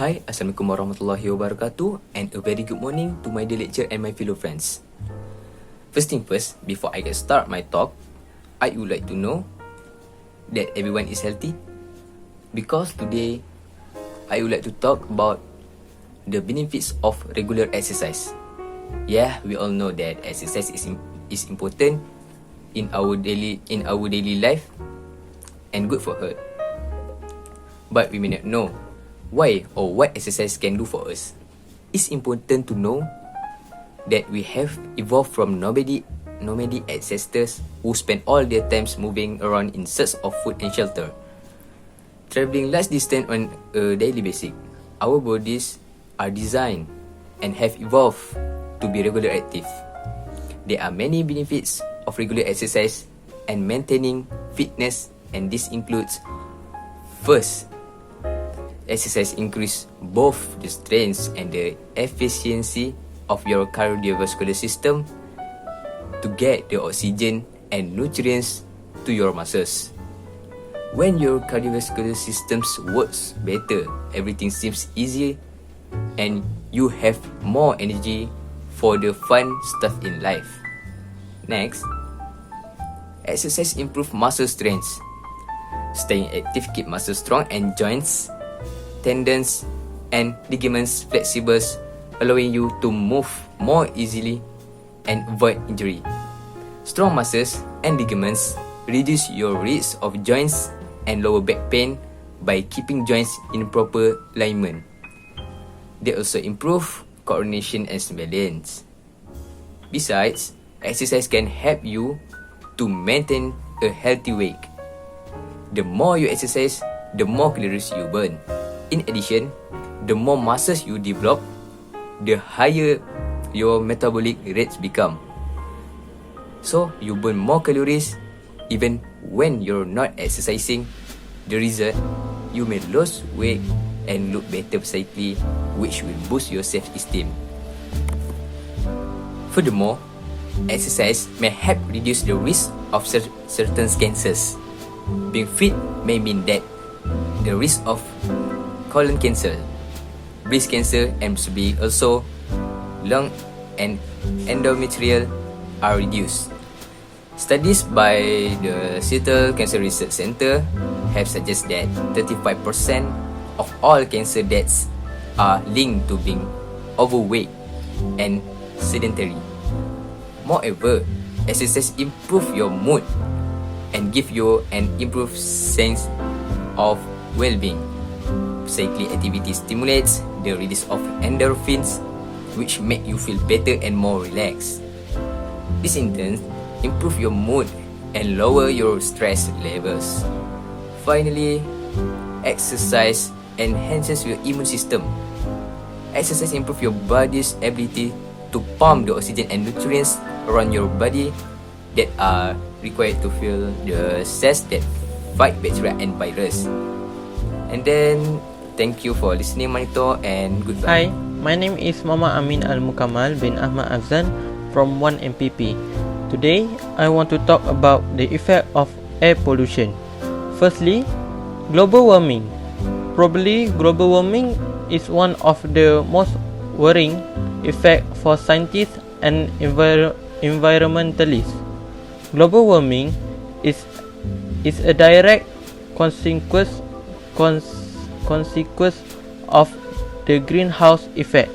Hi, Assalamualaikum warahmatullahi wabarakatuh, and a very good morning to my dear lecturer and my fellow friends. First thing first, before I get start my talk, I would like to know that everyone is healthy, because today I would like to talk about the benefits of regular exercise. Yeah, we all know that exercise is important in our daily life and good for health. But we may not know why or what exercise can do for us. It's important to know that we have evolved from nomadic ancestors who spend all their times moving around in search of food and shelter, traveling large distance on a daily basis. Our bodies are designed and have evolved to be regular active. There are many benefits of regular exercise and maintaining fitness, and this includes: first, exercise increase both the strength and the efficiency of your cardiovascular system to get the oxygen and nutrients to your muscles. When your cardiovascular system works better, everything seems easier and you have more energy for the fun stuff in life. Next, exercise improve muscle strength. Staying active keep muscles strong and joints, tendons and ligaments flexible, allowing you to move more easily and avoid injury. Strong muscles and ligaments reduce your risk of joints and lower back pain by keeping joints in proper alignment. They also improve coordination and balance. Besides, exercise can help you to maintain a healthy weight. The more you exercise, the more calories you burn. In addition, the more muscles you develop, the higher your metabolic rates become. So, you burn more calories even when you're not exercising. The result, you may lose weight and look better physically, which will boost your self-esteem. Furthermore, exercise may help reduce the risk of certain cancers. Being fit may mean that the risk of colon cancer, breast cancer, and also lung and endometrial are reduced. Studies by the Seattle Cancer Research Center have suggested that 35% of all cancer deaths are linked to being overweight and sedentary. Moreover, exercise improve your mood and give you an improved sense of well-being. Cycling activity stimulates the release of endorphins, which make you feel better and more relaxed. This in turn improve your mood and lower your stress levels. Finally, exercise enhances your immune system. Exercise improves your body's ability to pump the oxygen and nutrients around your body that are required to fuel the cells that fight bacteria and virus. And then, thank you for listening, Manito, and goodbye. Hi, my name is Muhammad Amin ALMUQAMAL bin AFFZAN from 1 MPP. Today, I want to talk about the effect of air pollution. Firstly, global warming. Probably, global warming is one of the most worrying effects for scientists and environmentalists. Global warming is a direct consequence of the greenhouse effect,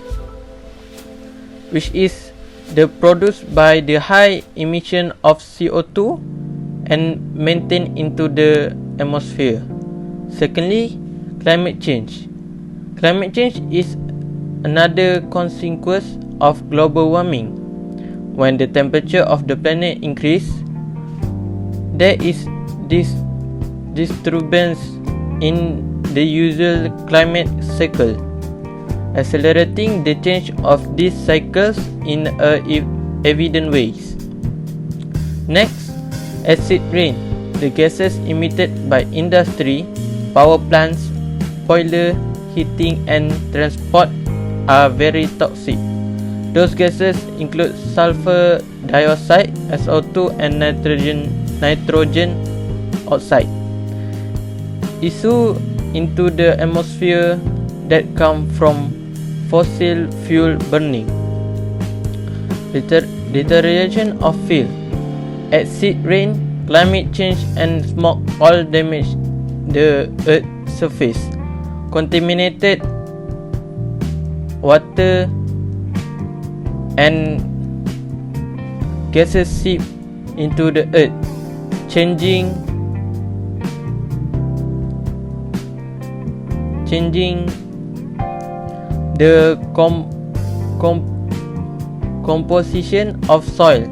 which is the produced by the high emission of CO2 and maintained into the atmosphere. Secondly, climate change. Climate change is another consequence of global warming. When the temperature of the planet increases, there is this disturbance in the usual climate cycle, accelerating the change of these cycles in evident ways. Next, acid rain. The gases emitted by industry, power plants, boiler, heating and transport are very toxic. Those gases include sulfur dioxide, SO2, and nitrogen oxide. Issue into the atmosphere that come from fossil fuel burning. Deterioration of field, acid rain, climate change and smoke all damage the earth surface. Contaminated water and gases seep into the earth, changing the composition of soil.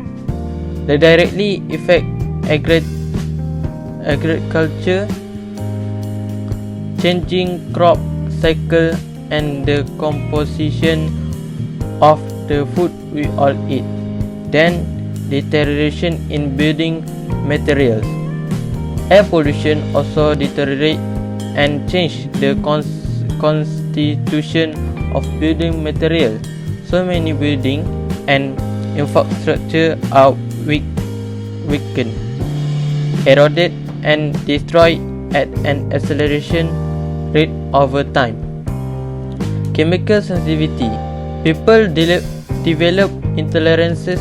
They directly affect agriculture, changing crop cycle and the composition of the food we all eat. Then deterioration in building materials. Air pollution also deteriorate and change the constitution of building materials. So many building and infrastructure are weakened, eroded and destroyed at an acceleration rate over time. Chemical sensitivity. People develop intolerances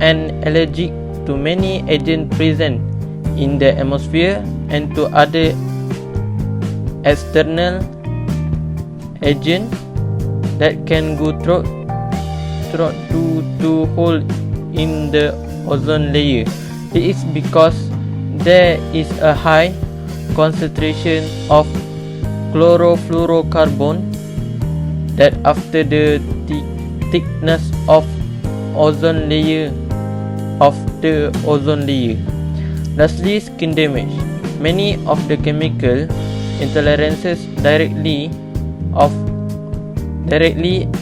and allergic to many agents present in the atmosphere and to other external agents that can go through to hole in the ozone layer. This is because there is a high concentration of chlorofluorocarbon that after the thickness of ozone layer Lastly, skin damage. Many of the chemical intolerances directly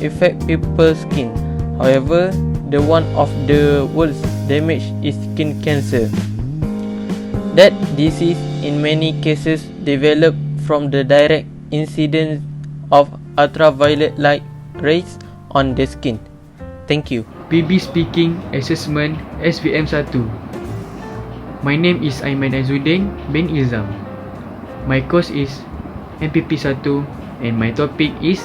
affect people's skin. However, the one of the worst damage is skin cancer. That disease in many cases develop from the direct incidence of ultraviolet light rays on the skin. Thank you. PB Speaking Assessment SVM1. My name is AIZUDDIN bin ILZAM. My course is MPP1 and my topic is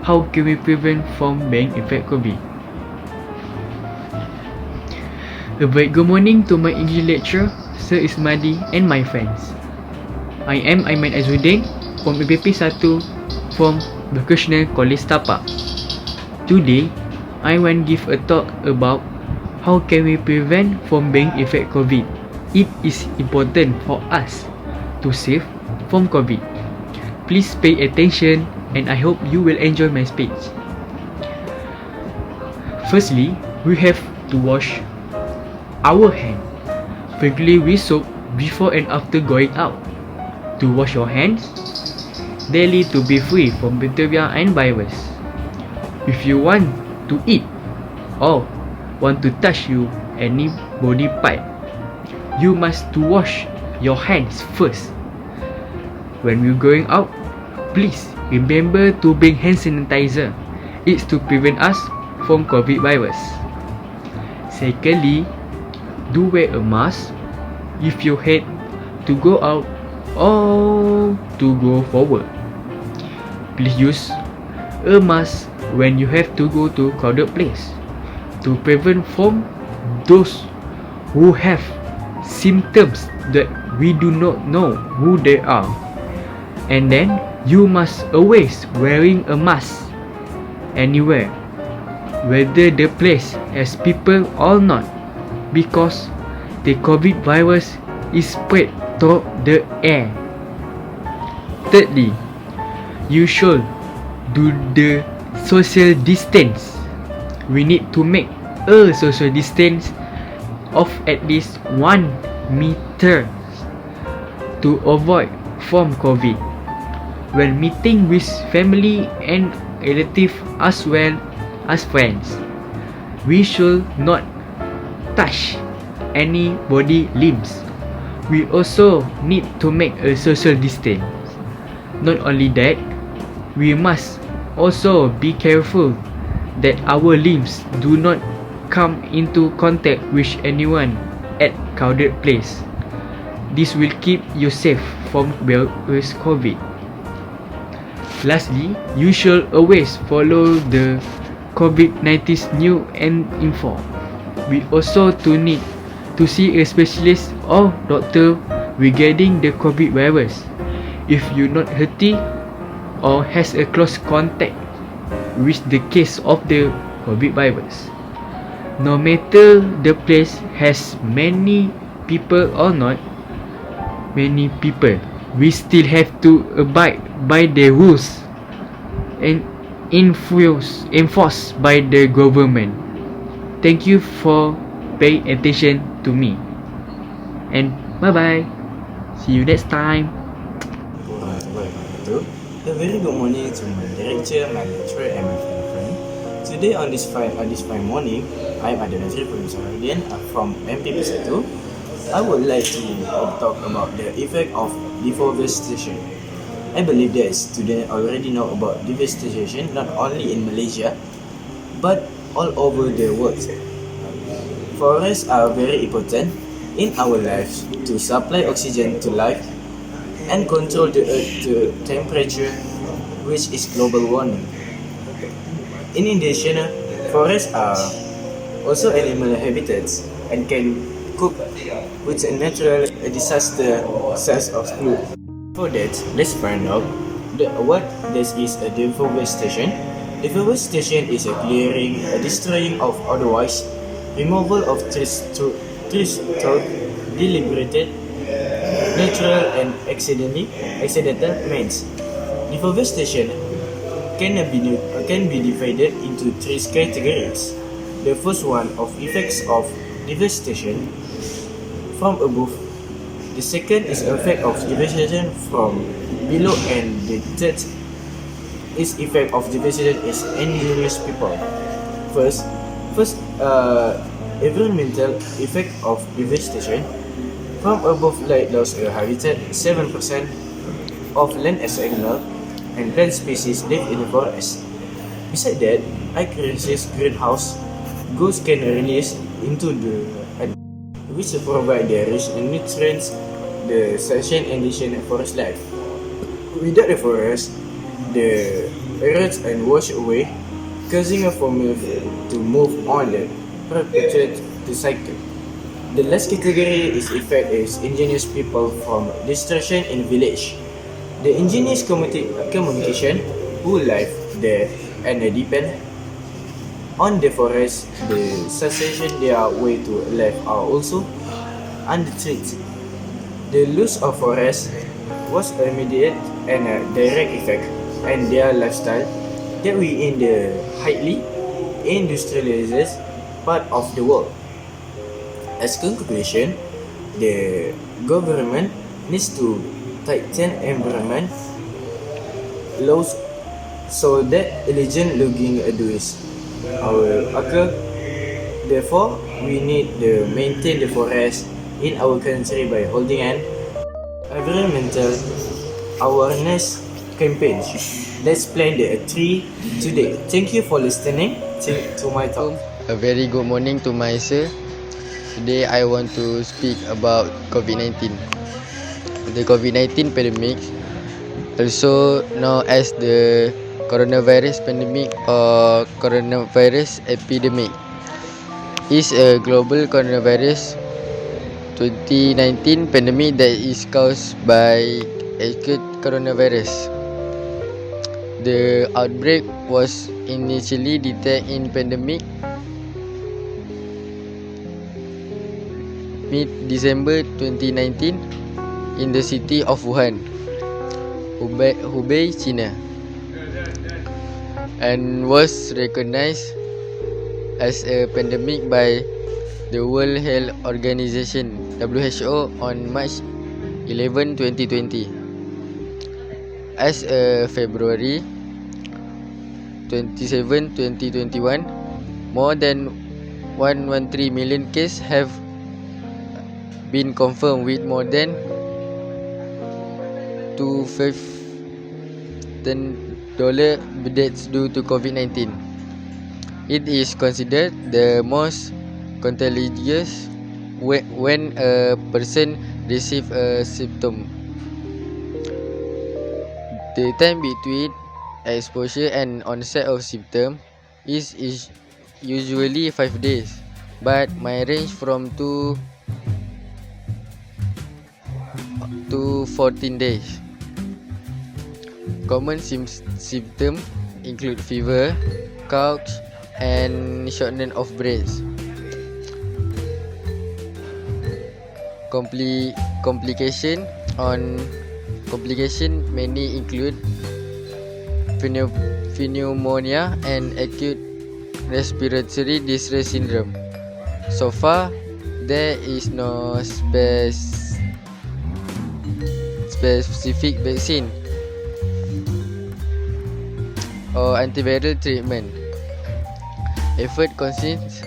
how can we prevent from being infected COVID. A very good morning to my English lecturer, Sir Ismadi and my friends. I am AIZUDDIN from MPP1 from Vocational College Tapak. Today, I want to give a talk about how can we prevent from being infected COVID. It is important for us to save from COVID. Please pay attention and I hope you will enjoy my speech. Firstly, we have to wash our hands regularly with soap before and after going out. To wash your hands daily to be free from bacteria and virus. If you want to eat or want to touch any body part, you must to wash your hands first. When you're going out, please remember to bring hand sanitizer. It's to prevent us from COVID virus. Secondly, do wear a mask if you had to go out or to go forward. Please use a mask when you have to go to crowded place to prevent from those who have symptoms that we do not know who they are. And then you must always wearing a mask anywhere, whether the place has people or not, because the COVID virus is spread through the air. Thirdly, you should do the social distance. We need to make a social distance of at least 1 meter to avoid from COVID. When meeting with family and relatives as well as friends, we should not touch any body limbs. We also need to make a social distance. Not only that, we must also be careful that our limbs do not come into contact with anyone at crowded place. This will keep you safe from virus COVID. Lastly, you should always follow the COVID-19's new and info. We also need to see a specialist or doctor regarding the COVID virus. If you're not healthy or has a close contact with the case of the COVID virus, no matter the place has many people or not many people, we still have to abide by the rules and enforced by the government. Thank you for paying attention to me, and bye bye. See you next time. A very good morning to my director, my lecturer, and my fellow friend. Today on this fine morning, I am NADZRI from SAHARUDIN from MPP 1. I would like to talk about the effect of deforestation. I believe that students already know about deforestation not only in Malaysia but all over the world. Forests are very important in our lives to supply oxygen to life and control the earth's temperature, which is global warming. In addition, forests are also animal habitats and can cope with a natural disaster such as flood. For that, let's find out what this is a deforestation. Deforestation is a clearing, a destroying of otherwise, removal of trees through deliberated, natural and accidental means. Deforestation can be divided into three categories. The first one of effects of deforestation from above. The second is effect of deforestation from below, and the third is effect of deforestation is indigenous people. First, environmental effect of deforestation from above, like loss of habitat. 7% of land as animal and plant species live in the forest. Besides that, increases greenhouse gas can release into the which provide the rich nutrients, the suction and forest life. Without the forest, the earth and wash away, causing a farmer to move on and perpetuate the cycle. The last category is effect is indigenous people from destruction in village. The indigenous communication who live there and depend on the forest, the succession their way to life are also under threat. The loss of forest was immediate and a direct effect on their lifestyle that we in the highly industrialized part of the world. As conclusion, the government needs to tighten environment laws so that illegal logging is our occur. Therefore, we need to maintain the forest in our country by holding an environmental awareness campaign. Let's plant the tree today. Thank you for listening to my talk. A very good morning to my sir. Today I want to speak about COVID-19. The COVID-19 pandemic, also known as the coronavirus pandemic or coronavirus epidemic, is a global coronavirus 2019 pandemic that is caused by acute coronavirus. The outbreak was initially detected in pandemic mid-December 2019 in the city of Wuhan, Hubei, China, and was recognized as a pandemic by the World Health Organization (WHO) on March 11, 2020. As of February 27, 2021, more than 113 million cases have been confirmed, with more than 215 deaths due to COVID-19. It is considered the most contagious when a person receives a symptom. The time between exposure and onset of symptom is usually 5 days, but may range from 2 to 14 days. Common symptoms include fever, cough, and shortness of breath. Complication mainly include pneumonia and acute respiratory distress syndrome. So far, there is no specific vaccine or antiviral treatment. Effort consists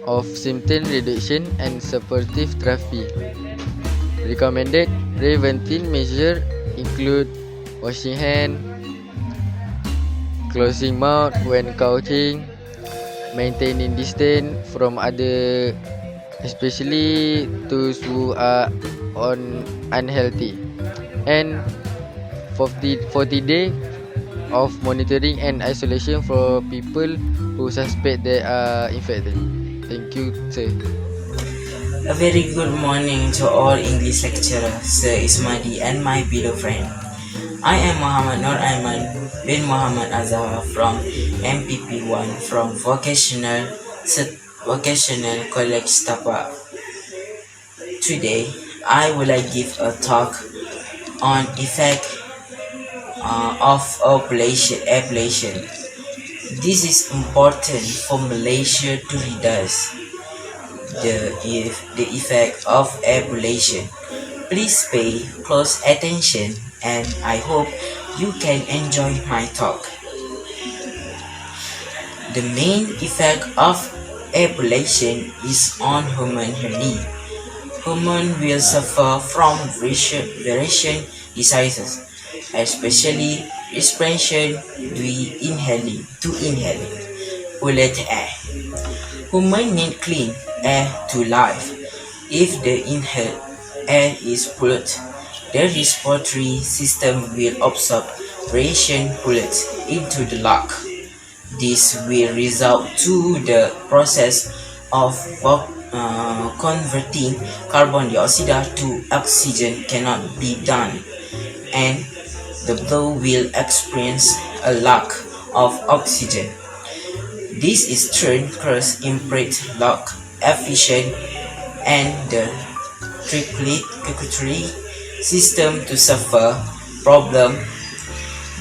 of symptom reduction and supportive therapy. Recommended preventive measures include washing hands, closing mouth when coughing, maintaining distance from others, especially those who are unhealthy, and 40 days of monitoring and isolation for people who suspect they are infected. Thank you, sir. A very good morning to all English lecturers, Sir Ismadi and my beloved friend. I am Muhammad Nur Aiman bin Muhammad AZHAR from MPP 1 from Vocational College Tapak. Today, I will give a talk on effect of ablation. This is important for Malaysia to read the effect of ablation. Please pay close attention and I hope you can enjoy my talk. The main effect of ablation is on human health. Human will suffer from variation diseases, especially respiration to inhaling polluted air. Human need clean air to live. If the inhaled air is polluted, the respiratory system will absorb variation pollutants into the lung. This will result to the process of converting carbon dioxide to oxygen cannot be done, and the blood will experience a lack of oxygen. This is turn cause impaired lung efficient and the circulatory system to suffer problem.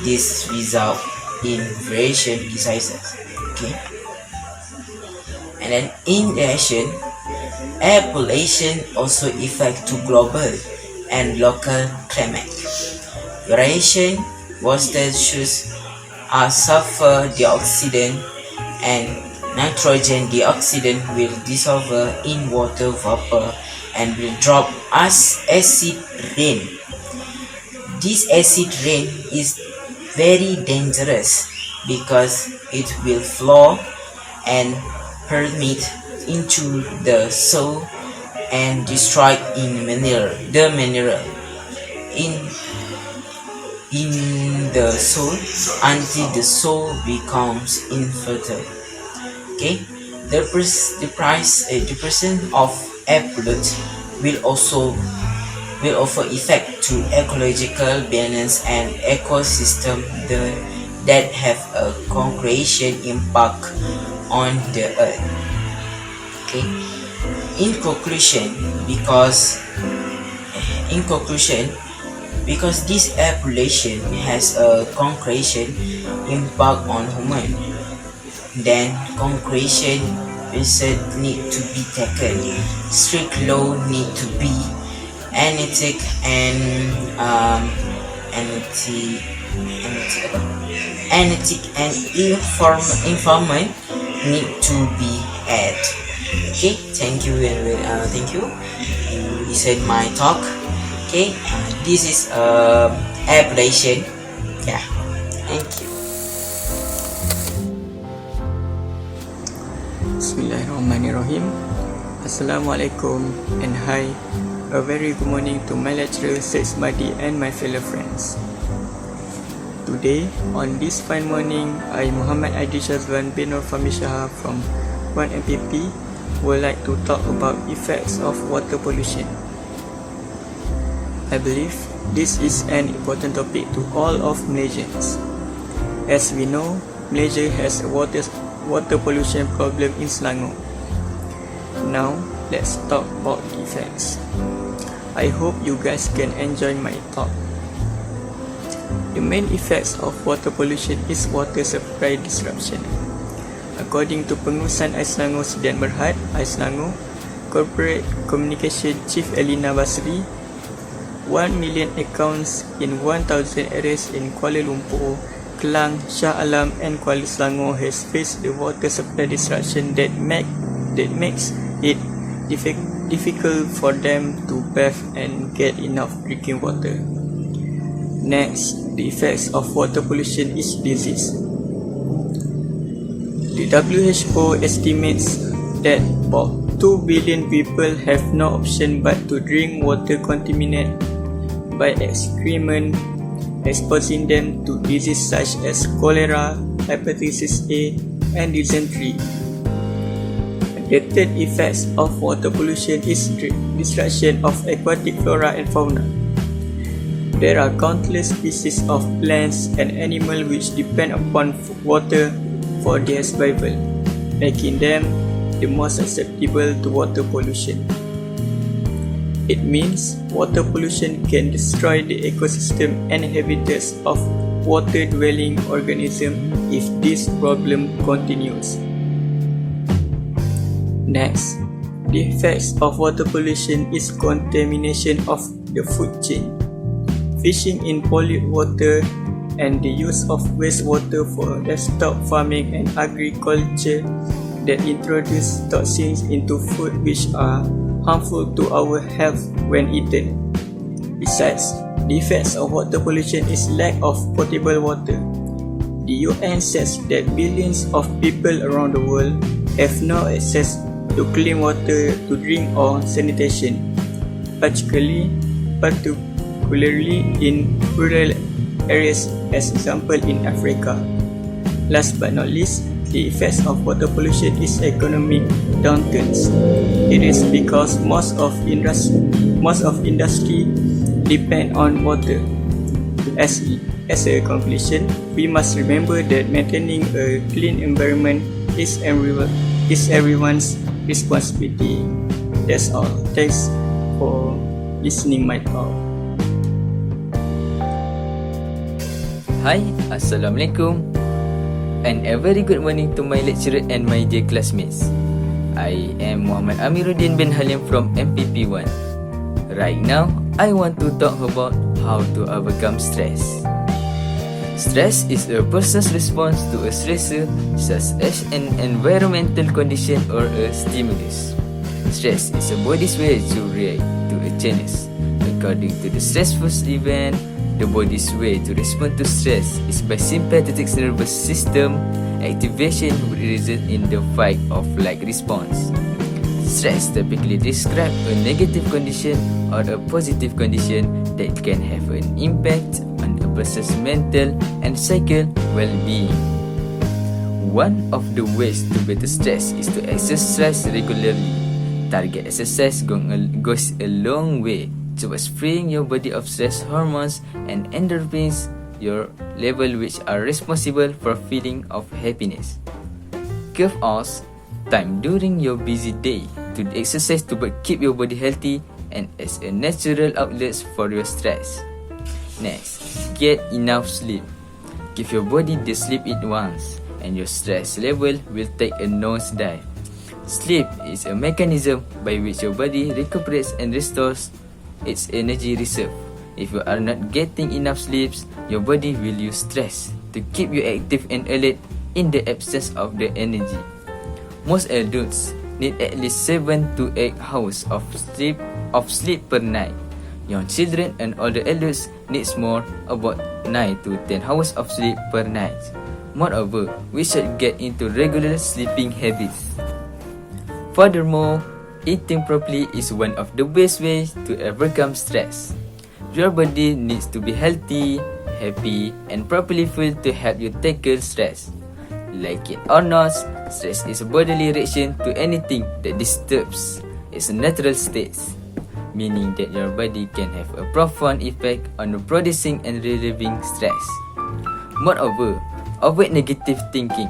This result in variation diseases. Okay. And then in addition, air pollution also affect to global and local climate. Variation water shoes are sulfur dioxide and nitrogen dioxide will dissolve in water vapor and will drop as acid rain. This acid rain is very dangerous because it will flow and permeate into the soil and destroy the mineral in the soil until the soil becomes infertile. Okay, the percent of air pollution will also affect to ecological balance and ecosystem that have a concrete impact on the earth. Okay, in conclusion, because this air pollution has a concrete impact on human, then concrete measures need to be taken. Strict law need to be enacted and information need to be added. Okay, thank you. You listen my talk. Okay, this is ablation. Yeah, thank you. Bismillahirrahmanirrahim. Assalamualaikum and hi. A very good morning to my lecturer, Sir Ismadi and my fellow friends. Today, on this fine morning, I, Muhammad SYAZWAN bin FAHMISHAHAR from 1 MPP, would like to talk about effects of water pollution. I believe this is an important topic to all of Malaysians. As we know, Malaysia has a water pollution problem in Selangor. Now, let's talk about the effects. I hope you guys can enjoy my talk. The main effects of water pollution is water supply disruption. According to Pengurusan Air Selangor Sdn Bhd, Air Selangor, Corporate Communication Chief Elina Basri, 1 million accounts in 1,000 areas in Kuala Lumpur, Kelang, Shah Alam and Kuala Selangor has faced the water supply disruption that makes it difficult for them to bathe and get enough drinking water. Next, the effects of water pollution is disease. The WHO estimates that about 2 billion people have no option but to drink water contaminated by excrement, exposing them to diseases such as cholera, hepatitis A, and dysentery. The third effects of water pollution is destruction of aquatic flora and fauna. There are countless species of plants and animals which depend upon water for their survival, making them the most susceptible to water pollution. It means water pollution can destroy the ecosystem and habitats of water-dwelling organisms if this problem continues. Next, the effects of water pollution is contamination of the food chain. Fishing in polluted water and the use of wastewater for livestock farming and agriculture that introduce toxins into food which are harmful to our health when eaten. Besides, the effects of water pollution is lack of potable water. The UN says that billions of people around the world have no access to clean water to drink or sanitation, particularly in rural areas, as example in Africa. Last but not least, the effects of water pollution is economic downturns. It is because most of industry depend on water. As a conclusion, we must remember that maintaining a clean environment is everyone's responsibility. That's all. Thanks for listening my talk. Hi, Assalamualaikum, and a very good morning to my lecturer and my dear classmates. I am Muhammad AMIRUDDIN bin HALIM from MPP 1. Right now, I want to talk about how to overcome stress. Stress is a person's response to a stressor such as an environmental condition or a stimulus. Stress is a body's way to react to a change. According to the stressful event, the body's way to respond to stress is by sympathetic nervous system activation would result in the fight or flight response. Stress typically describes a negative condition or a positive condition that can have an impact on a person's mental and psychical well-being. One of the ways to better stress is to exercise regularly. Target exercise goes a long way towards freeing your body of stress hormones and endorphins, your level which are responsible for feeling of happiness. Carve out time during your busy day to exercise to keep your body healthy and as a natural outlet for your stress. Next, get enough sleep. Give your body the sleep it wants and your stress level will take a nosedive. Sleep is a mechanism by which your body recuperates and restores its energy reserve. If you are not getting enough sleep, your body will use stress to keep you active and alert in the absence of the energy. Most adults need at least 7 to 8 hours of sleep per night. Young children and older adults needs more, about 9 to 10 hours of sleep per night. Moreover, we should get into regular sleeping habits. Furthermore, eating properly is one of the best ways to overcome stress. Your body needs to be healthy. happy and properly feel to help you tackle stress. Like it or not, stress is a bodily reaction to anything that disturbs its natural states, meaning that your body can have a profound effect on producing and relieving stress. Moreover, avoid negative thinking.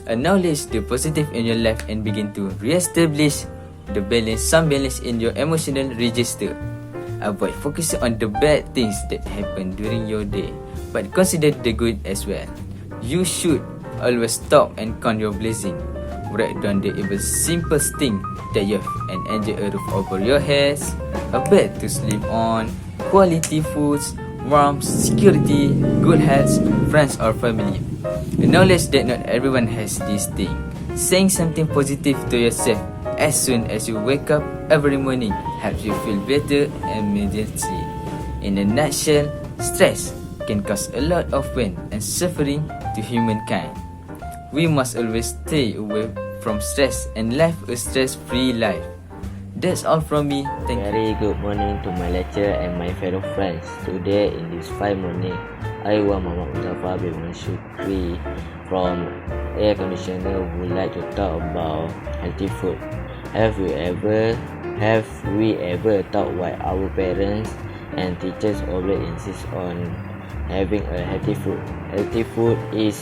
Acknowledge the positive in your life and begin to re-establish some balance in your emotional register. Avoid focusing on the bad things that happen during your day, but consider the good as well. You should always stop and count your blessing. Write down the even simplest thing that you have and enjoy a roof over your heads, a bed to sleep on, quality foods, warmth, security, good health, friends or family. Acknowledge that not everyone has this thing. Saying something positive to yourself as soon as you wake up every morning helps you feel better immediately. In a nutshell, stress can cause a lot of pain and suffering to humankind. We must always stay away from stress and live a stress-free life. That's all from me. Thank you. Very good morning to my lecturer and my fellow friends. Today in this fine morning, I, Muhammad MUDZAFFAR bin SHUKRI from Air Conditioner would like to talk about healthy food. Have we ever thought why our parents and teachers always insist on having a healthy food? Healthy food is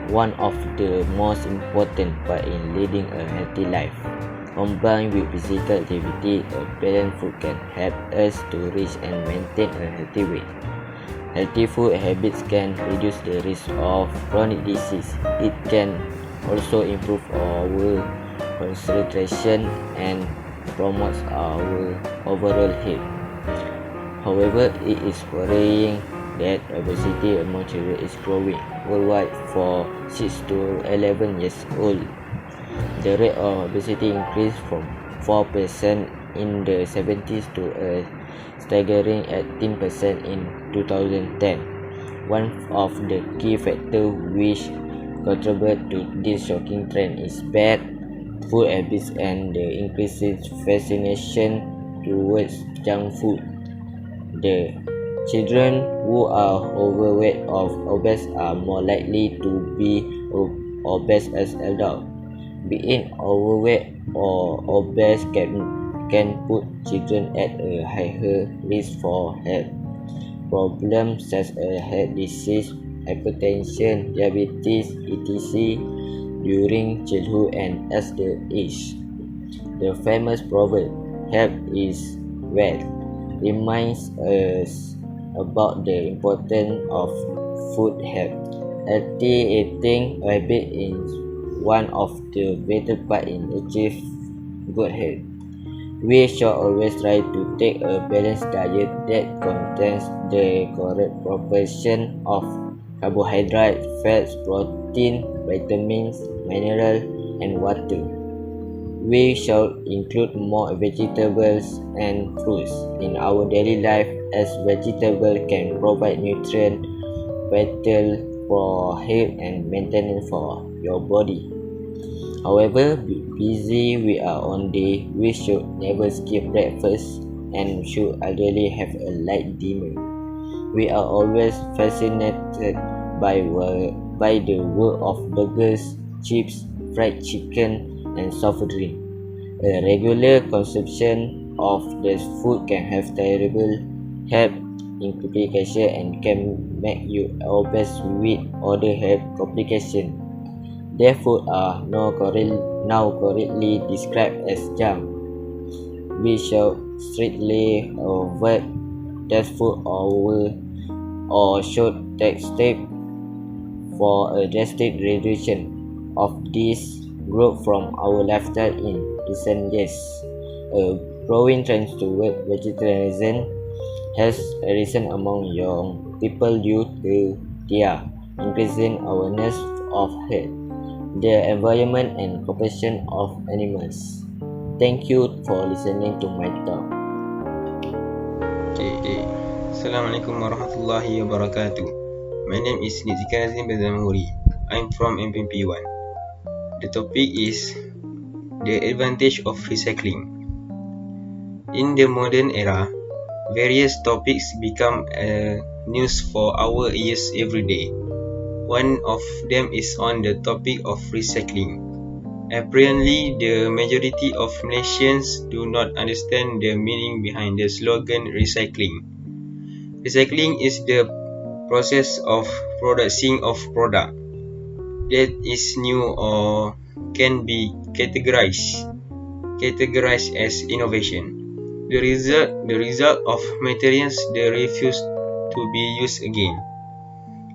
one of the most important part in leading a healthy life. Combined with physical activity, a balanced food can help us to reach and maintain a healthy weight. Healthy food habits can reduce the risk of chronic disease. It can also improve our concentration and promotes our overall health. However, it is worrying that obesity among children is growing worldwide. For 6 to 11 years old, the rate of obesity increased from 4% in the 70s to a staggering 18% in 2010. One of the key factors which contribute to this shocking trend is bad food habits and the increasing fascination towards junk food. The children who are overweight or obese are more likely to be obese as adults. Being overweight or obese can put children at a higher risk for health problems such as heart disease, hypertension, diabetes, etc. during childhood and as they age. The famous proverb, "Health is wealth," reminds us about the importance of food health. Healthy eating habit is one of the better part in achieving good health. We should always try to take a balanced diet that contains the correct proportion of carbohydrates, fats, protein, vitamins, minerals, and water. We should include more vegetables and fruits in our daily life, as vegetables can provide nutrients vital for health and maintenance for your body. However busy we are on day, we should never skip breakfast and should ideally have a light dinner. We are always fascinated by the world of burgers, chips, fried chicken, and soft drink. A regular consumption of this food can have terrible health implications and can make you obese with other health complications. Their food are now correctly described as junk. We should strictly avoid that food or should take steps for a drastic reduction of this group from our lifestyle in recent years. A growing trend toward vegetarianism has arisen among young people due to their increasing awareness of health, the environment, and compassion of animals. Thank you for listening to my talk. Okay. Assalamualaikum warahmatullahi wabarakatuh. My name is ZIKRY bin HURI. I'm from MPP 1. The topic is the advantage of recycling. In the modern era, various topics become news for our ears every day. One of them is on the topic of recycling. Apparently, the majority of Malaysians do not understand the meaning behind the slogan recycling. Recycling is the process of producing of product that is new or can be categorized as innovation. The result of materials that refuse to be used again.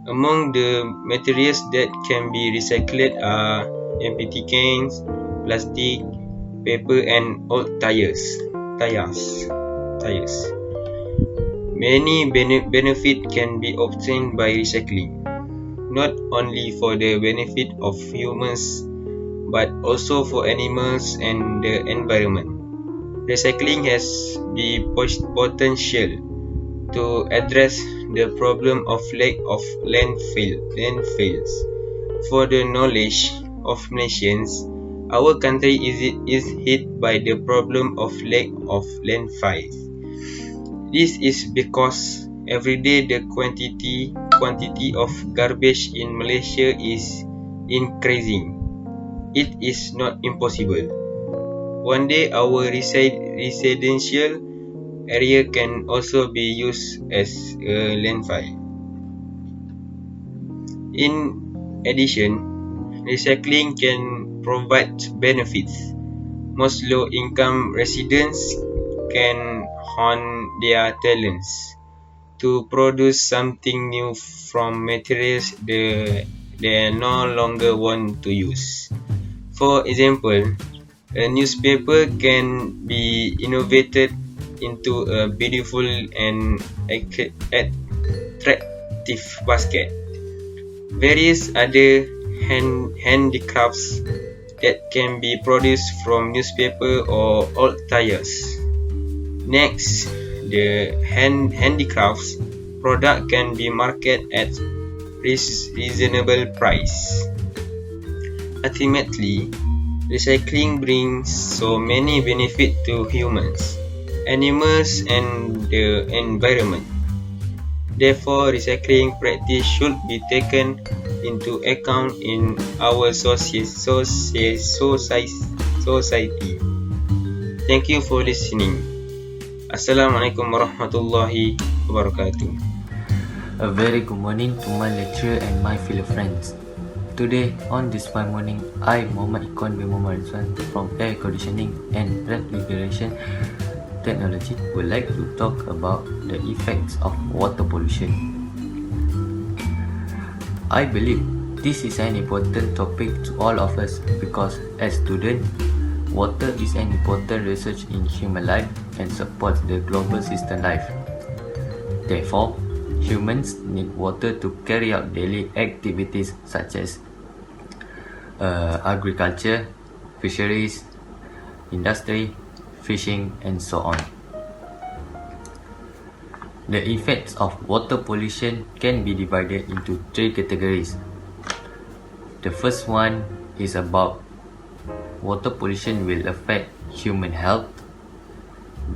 Among the materials that can be recycled are empty cans, plastic, paper, and old tires. Many benefit can be obtained by recycling, not only for the benefit of humans, but also for animals and the environment. Recycling has the potential to address the problem of lack of landfills. For the knowledge of Malaysians, our country is hit by the problem of lack of landfills. This is because every day the quantity of garbage in Malaysia is increasing. It is not impossible. One day our residential area can also be used as a landfill. In addition, recycling can provide benefits. Most low-income residents can hone their talents to produce something new from materials they no longer want to use. For example, a newspaper can be innovated into a beautiful and attractive basket. Various other handicrafts that can be produced from newspaper or old tires. Next, the handicrafts product can be marketed at reasonable price. Ultimately, recycling brings so many benefits to humans, animals, and the environment. Therefore, recycling practice should be taken into account in our society. Thank you for listening. Assalamualaikum warahmatullahi wabarakatuh. A very good morning to my lecturer and my fellow friends. Today, on this fine morning, I, Muhammad bin RIDZUAN from Air Conditioning and Refrigeration Technology, would like to talk about the effects of water pollution. I believe this is an important topic to all of us because as students, water is an important research in human life and supports the global system life. Therefore, humans need water to carry out daily activities such as agriculture, fisheries, industry, fishing, and so on. The effects of water pollution can be divided into three categories. The first one is about water pollution will affect human health.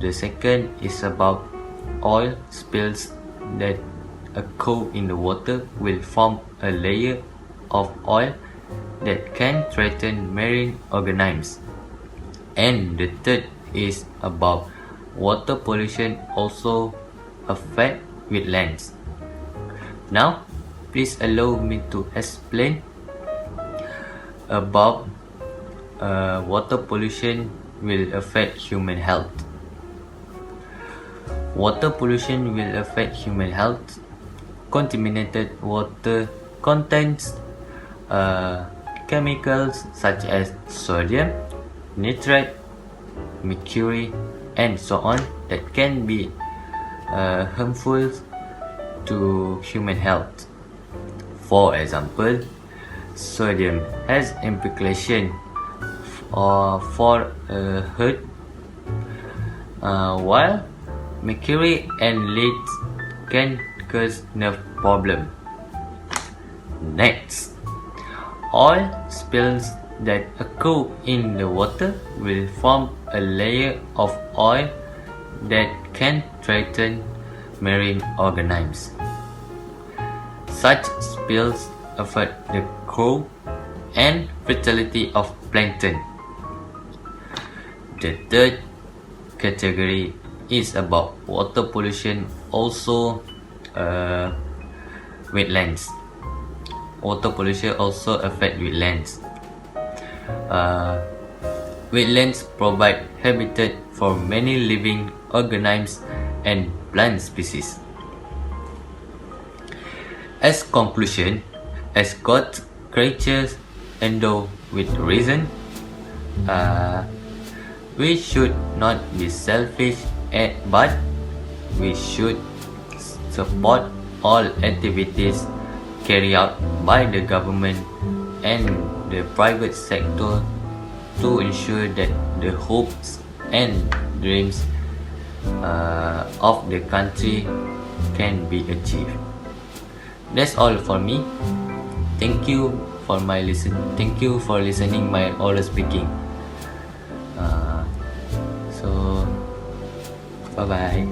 The second is about oil spills that occur in the water will form a layer of oil that can threaten marine organisms. And the third is about water pollution also affect wetlands. Now, please allow me to explain about water pollution will affect human health. Water pollution will affect human health. Contaminated water contains chemicals such as sodium, nitrate, mercury, and so on that can be harmful to human health. For example, sodium has implication for heart, while mercury and lead can cause nerve problem. Next, oil spills that occur in the water will form a layer of oil that can threaten marine organisms. Such spills affect the growth and fertility of plankton. The third category is about water pollution, also wetlands. Water pollution also affect wetlands. Wetlands provide habitat for many living organisms and plant species. As conclusion, as God's creatures endowed with reason, we should not be selfish, but we should support all activities carried out by the government and the private sector to ensure that the hopes and dreams of the country can be achieved. That's all for me. Thank you for listening my oral speaking. Bye bye.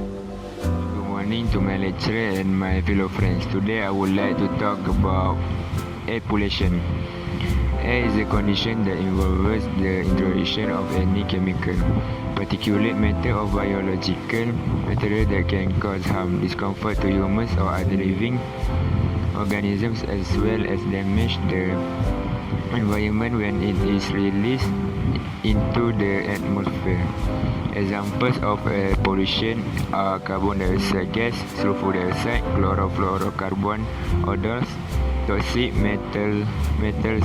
Good morning to my lecturer and my fellow friends. Today I would like to talk about air pollution. Air is a condition that involves the introduction of any chemical, particulate matter or biological material that can cause harm, discomfort to humans or other living organisms, as well as damage the environment when it is released into the atmosphere. Examples of air pollution are carbon dioxide gas, sulfur dioxide, chlorofluorocarbon, odors, toxic metals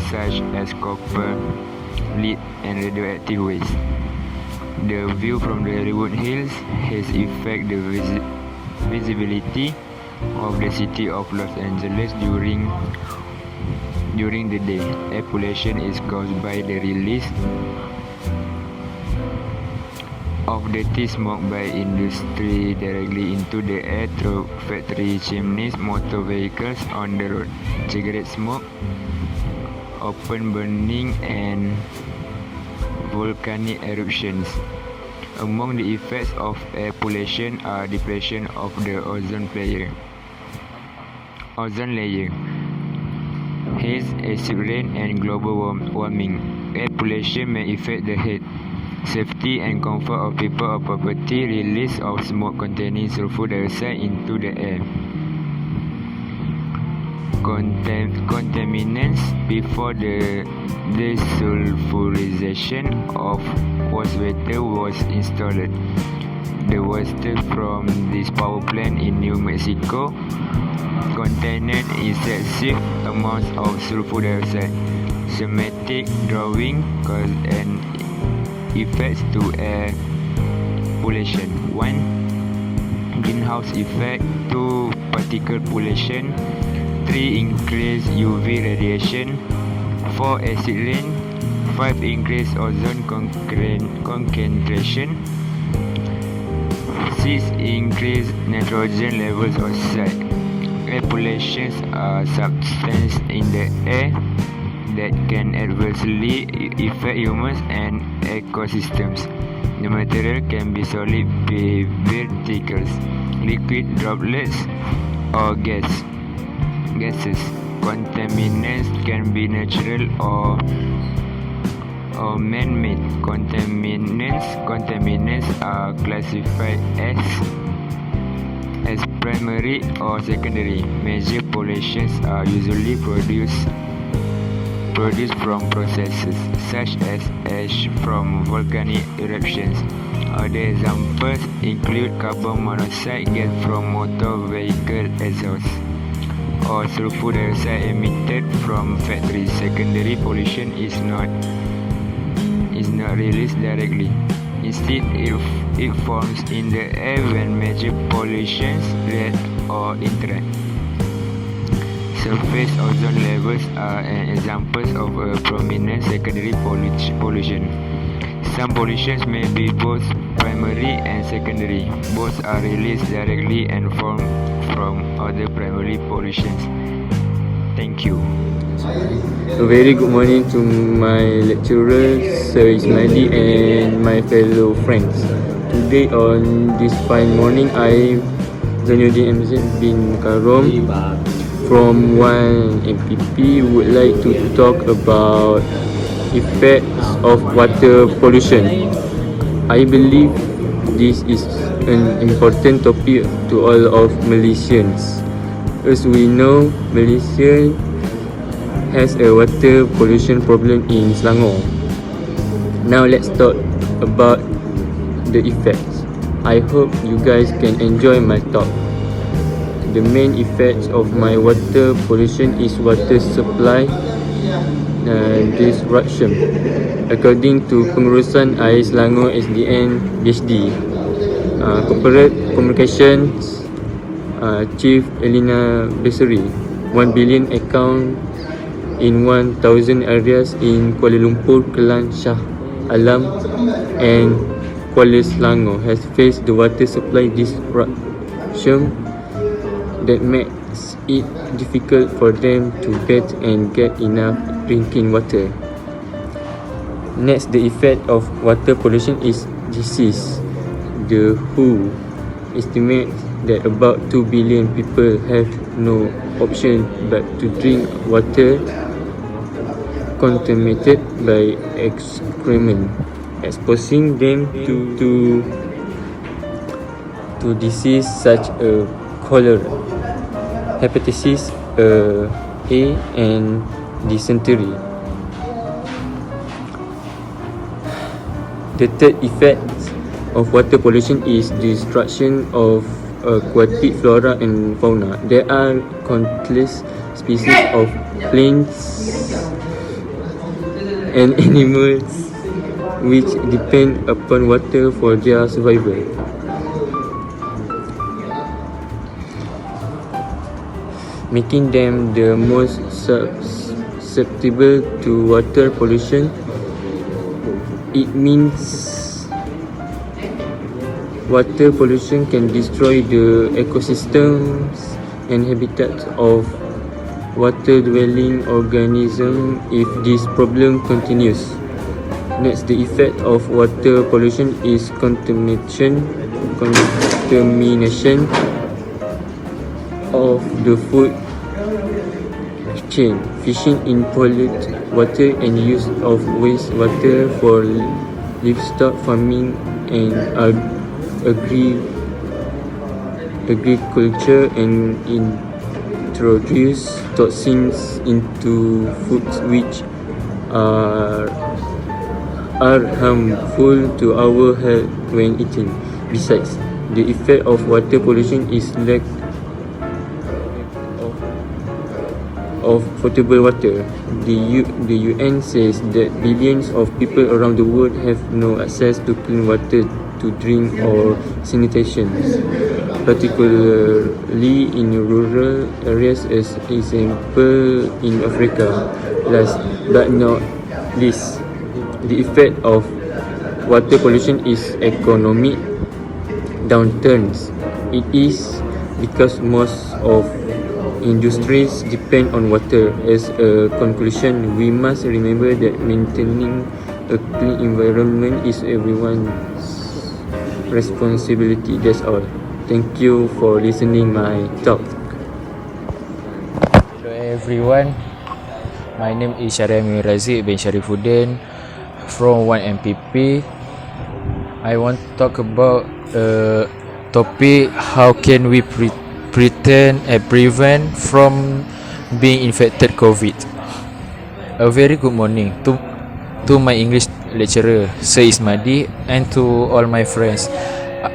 such as copper, lead, and radioactive waste. The view from the Hollywood Hills has affected the visibility of the city of Los Angeles during the day. Air pollution is caused by the release of dirty smoke by industry directly into the air through factory chimneys, motor vehicles on the road, cigarette smoke, open burning, and volcanic eruptions. Among the effects of air pollution are depletion of the ozone layer, haze, acid rain, and global warming. Air pollution may affect the health, safety, and comfort of people or property. Release of smoke containing sulfur dioxide into the air. Contaminants before the desulfurization of wastewater was installed. The water from this power plant in New Mexico contained excessive amounts of sulfur dioxide. Schematic drawing cause an effects to air pollution. 1. Greenhouse effect. 2. Particle pollution. 3. Increased UV radiation. 4. Acid rain. 5. Increased ozone concentration. 6. Increased nitrogen levels outside. Air pollutions are substances in the air that can adversely affect humans and ecosystems. The material can be solid particles, liquid droplets, or gases. Contaminants can be natural or man-made. Contaminants are classified as primary or secondary. Major pollutions are usually produced from processes such as ash from volcanic eruptions. Other examples include carbon monoxide gas from motor vehicle exhaust or sulfur dioxide emitted from factories. Secondary pollution is not released directly. Instead, it forms in the air when major pollutions react or interact. Surface ozone levels are an example of a prominent secondary pollution. Some pollutions may be both primary and secondary. Both are released directly and formed from other primary pollutions. Thank you. A very good morning to my lecturer, Sir Ismaili, and my fellow friends. Today on this fine morning, I, ZAINUDDIN MZ bin Karom from one MPP would like to talk about effects of water pollution. I believe this is an important topic to all of Malaysians. As we know, Malaysia has a water pollution problem in Selangor. Now let's talk about the effects. I hope you guys can enjoy my talk. The main effects of my water pollution is water supply disruption. According to Pengurusan Air Selangor SDN PhD, Corporate Communications Chief Elena Bessery, 1 billion account in 1,000 areas in Kuala Lumpur, Kelang, Shah Alam and Kuala Selangor has faced the water supply disruption that makes it difficult for them to bathe and get enough drinking water. Next, the effect of water pollution is disease. The WHO estimates that about 2 billion people have no option but to drink water contaminated by excrement, exposing them to disease such as cholera, hepatitis A and dysentery. The third effect of water pollution is destruction of aquatic flora and fauna. There are countless species of plants and animals which depend upon water for their survival. Making them the most susceptible to water pollution. It means water pollution can destroy the ecosystems and habitats of water-dwelling organisms if this problem continues. Next, the effect of water pollution is contamination of the food chain, fishing in polluted water and use of wastewater for livestock farming and agriculture, and introduce toxins into foods which are harmful to our health when eaten. Besides, the effect of water pollution is lack of potable water. The UN says that billions of people around the world have no access to clean water to drink or sanitation, particularly in rural areas, as example in Africa. Last but not least, the effect of water pollution is economic downturns. It is because most of industries depend on water. As a conclusion, we must remember that maintaining a clean environment is everyone's responsibility. That's all. Thank you for listening my talk. Hello everyone, my name is Syariami Razik bin Syarifuddin from 1MPP. I want to talk about topic how can we pretend and prevent from being infected COVID. A very good morning to my English lecturer Sir Ismadi and to all my friends.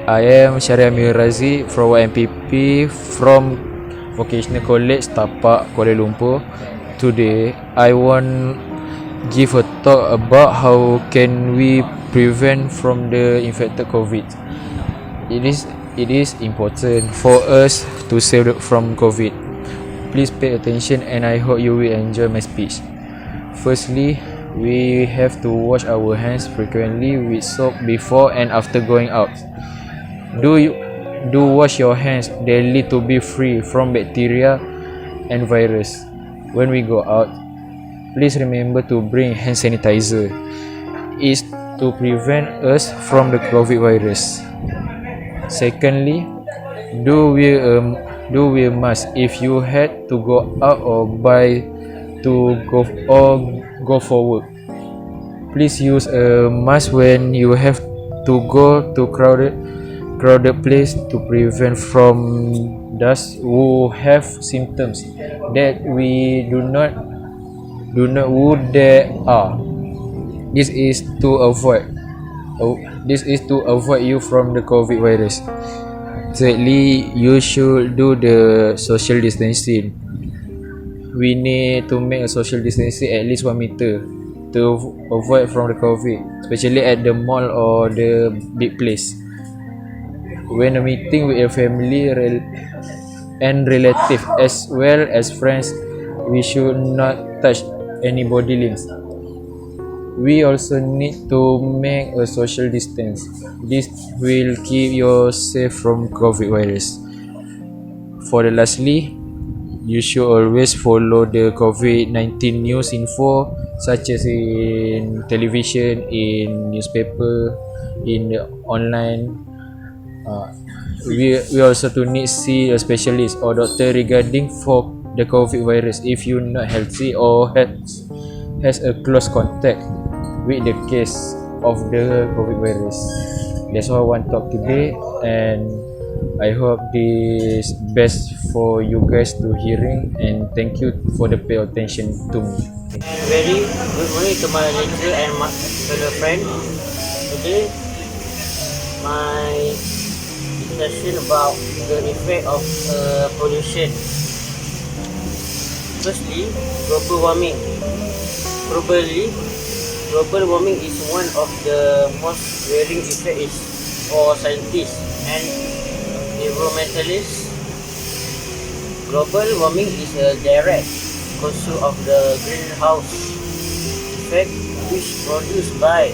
I am Syariami Razi from MPP from Vocational College Tapak, Kuala Lumpur. Today I want give a talk about how can we prevent from the infected COVID. It is important for us to save from COVID. Please pay attention and I hope you will enjoy my speech. Firstly, we have to wash our hands frequently with soap before and after going out. Do wash your hands daily to be free from bacteria and virus. When we go out, please remember to bring hand sanitizer. It's to prevent us from the COVID virus. Secondly, do wear do wear mask if you had to go out or go for work. Please use a mask when you have to go to crowded place to prevent from those who have symptoms that we do not who there are. This is to avoid you from the COVID virus. Thirdly, you should do the social distancing. We need to make a social distancing at least 1 meter to avoid from the COVID, especially at the mall or the big place. When a meeting with your family and relative as well as friends, we should not touch any body limbs. We also need to make a social distance. This will keep you safe from COVID virus. For the lastly, you should always follow the COVID-19 news info such as in television, in newspaper, in the online. We also to need see a specialist or doctor regarding for the COVID virus if you're not healthy or has a close contact with the case of the COVID virus. That's all I want to talk today, and I hope this best for you guys to hearing, and thank you for the pay attention to me. And very good morning to my lecturer and my fellow friend. Today, my discussion about the effect of pollution. Firstly, global warming. Global warming is one of the most worrying effects for scientists and environmentalists. Global warming is a direct consequence of the greenhouse effect, which produced by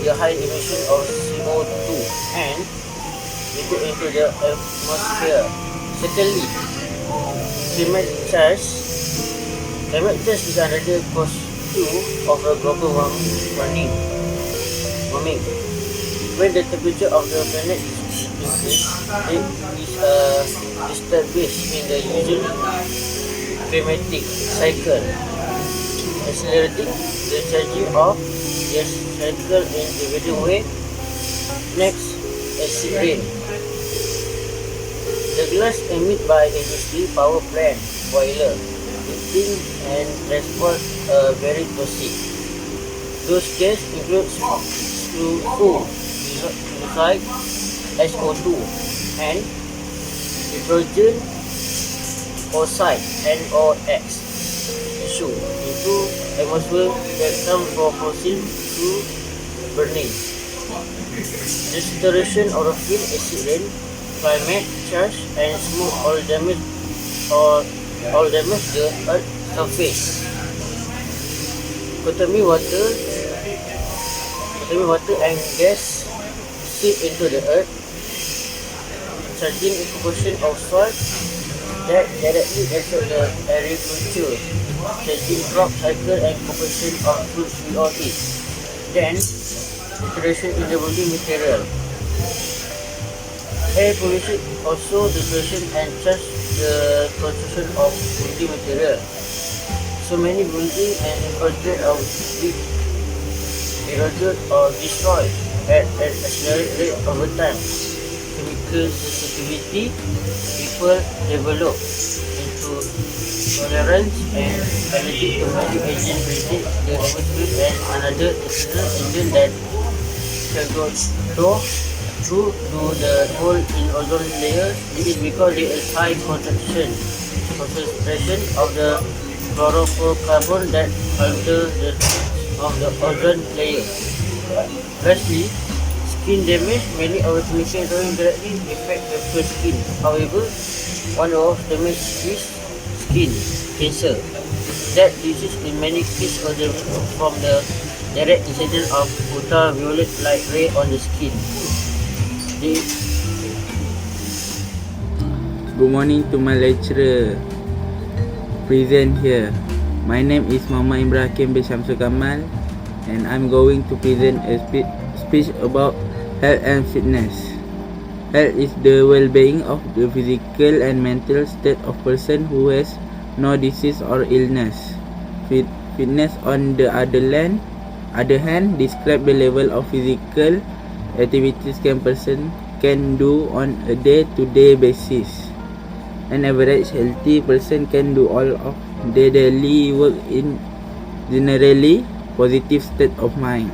the high emission of CO2 and into the atmosphere. Secondly, climate change is another cause of a global warming. When the temperature of the planet increases, it is established in the usual climatic cycle, accelerating the changing of the cycle in individual way. Next, acid rain. The gas emitted by industry power plant, boiler, heating and transport are very toxic. Those gases include sulfur dioxide, SO2, and nitrogen oxide (NOx) issue into atmosphere that come from fossil fuel burning. Destruction of the field, acid rain, climate change, and smoke all damage the earth surface. Contaminated water and gas seep into the earth, charging incubation of soil that directly affect the agriculture, changing crop cycle and incubation of food we all eat. Then, deterioration in the building material. Air pollution also deterioration and change the construction of building material. So many buildings and infrastructure are eroded or destroyed at an accelerated rate over time. Chemical sensitivity, people develop into tolerance and allergic to many agents within the atmosphere, and another external agent that can go through the hole in ozone layer. This is because there is high concentration of the chlorofluorocarbon that alter the of the ozone layer. Lastly, skin damage. Many of the chemicals don't directly affect the first skin. However, one of damage is skin cancer. That disease in many cases from the direct incidence of ultraviolet light ray on the skin. Good morning to my lecturer present here. My name is Muhammad Ibrahim bin Syamsul Kamal, and I'm going to present a speech about health and fitness. Health is the well-being of the physical and mental state of person who has no disease or illness. Fitness, on the other hand, describe the level of physical activities person can do on a day-to-day basis. An average healthy person can do all of their daily work in generally positive state of mind.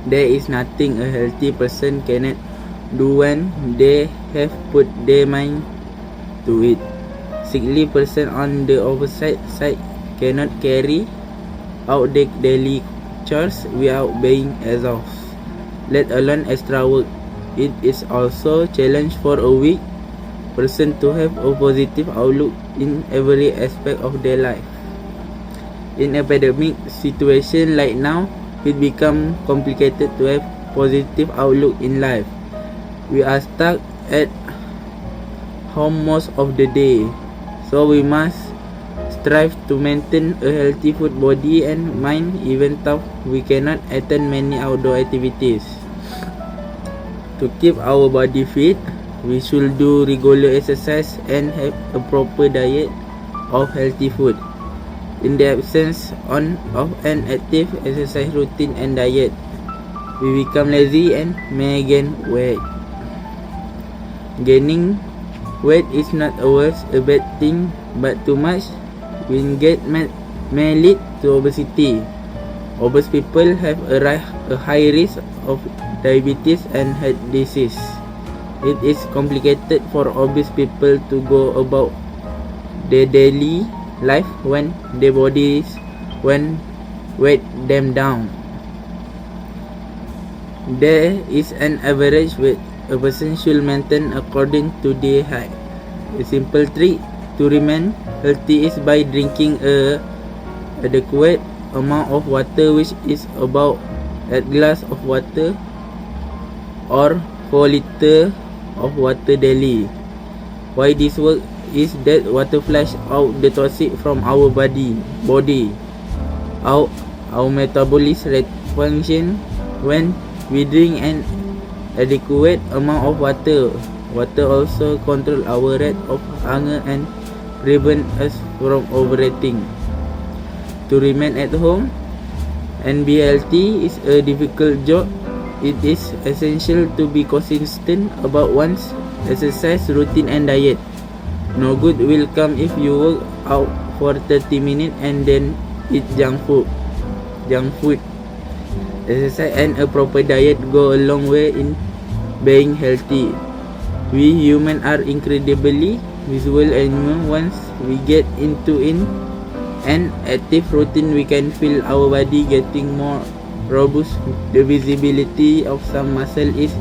There is nothing a healthy person cannot do when they have put their mind to it. Sickly person on the opposite side cannot carry out their daily chores without being exhausted, let alone extra work. It is also a challenge for a weak person to have a positive outlook in every aspect of their life. In a pandemic situation like now, it becomes complicated to have positive outlook in life. We are stuck at home most of the day, so we must strive to maintain a healthy food, body and mind. Even though we cannot attend many outdoor activities, to keep our body fit, we should do regular exercise and have a proper diet of healthy food. In the absence of an active exercise routine and diet, we become lazy and may gain weight. Gaining weight is not always a bad thing, but too much when may lead to obesity. Obese people have a high risk of diabetes and heart disease. It is complicated for obese people to go about their daily life when their bodies weigh them down. There is an average weight a person should maintain according to their height. A simple trick to remain healthy is by drinking a adequate amount of water, which is about a glass of water or 4 liters of water daily. Why this works is that water flush out the toxic from our body. Our metabolism rate function when we drink an adequate amount of water. Water also control our rate of hunger and prevent us from overeating. To remain at home and be healthy is a difficult job. It is essential to be consistent about one's exercise routine and diet. No good will come if you work out for 30 minutes and then eat junk food. Exercise and a proper diet go a long way in being healthy. We humans are incredibly visual animals. Once we get into an active routine, we can feel our body getting more robust. The visibility of some muscle is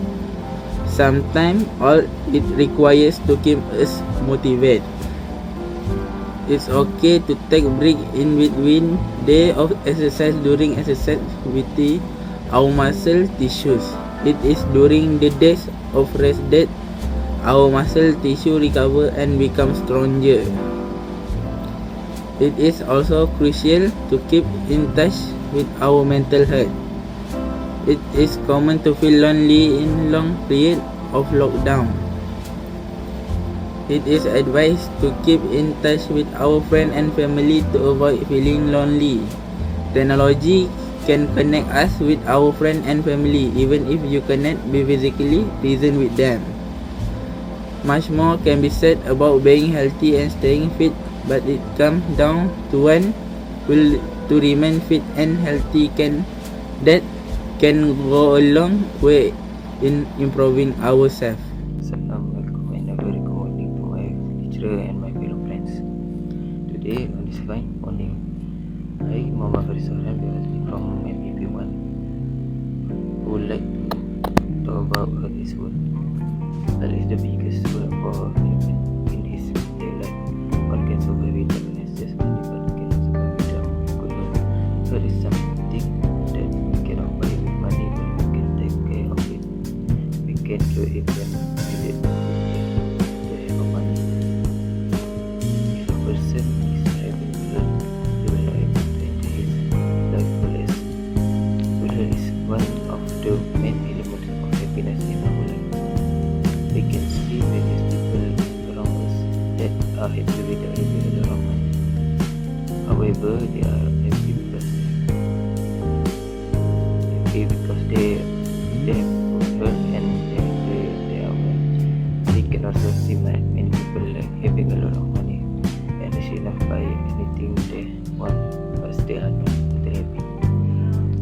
sometimes all it requires to keep us motivated. It's okay to take a break in between days of exercise. During exercise with our muscle tissues, it is during the days of rest that our muscle tissue recover and become stronger. It is also crucial to keep in touch with our mental health. It is common to feel lonely in long periods of lockdown. It is advised to keep in touch with our friends and family to avoid feeling lonely. Technology can connect us with our friends and family even if you cannot be physically present with them. Much more can be said about being healthy and staying fit, but it comes down to one will to remain fit and healthy can go a long way in improving ourselves. Assalamualaikum and a very good morning to my teacher and my fellow friends. Today on this fine morning, I, Muhammad from MPP1, would like to talk about this word. That is the biggest word for human in his daily life. One can survive without just money, but cannot survive without good health. Health is something that we cannot buy with money, but we can take care of it. We can do it when we did not have money. If a person is having health, he will not able to enjoy his life fullest. Good health is one of the main elements of happiness in our life. one, but still are not totally happy.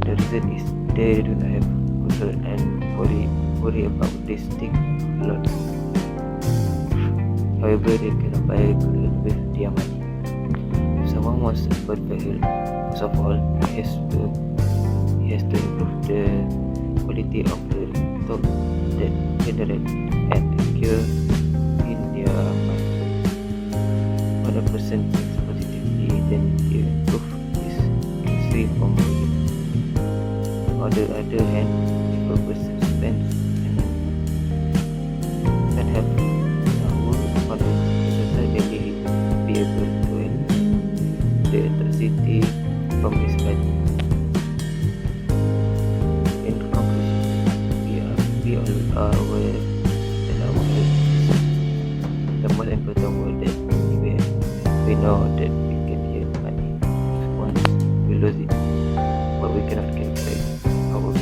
The reason is they do not have control and worry about this thing a lot. However, they cannot buy good health with their money. If someone wants a perfect health, first of all, he has to improve the quality of the thought that generate and occur in their mind. When a person thinks positively, then they improve his free from worry. On the other hand, if a person spends and have work on the exercise daily, be able to handle the adversity from his body. In conclusion, we all are aware that our health is the most important word that we have. We know that we can get money once we lose it, but we cannot get back our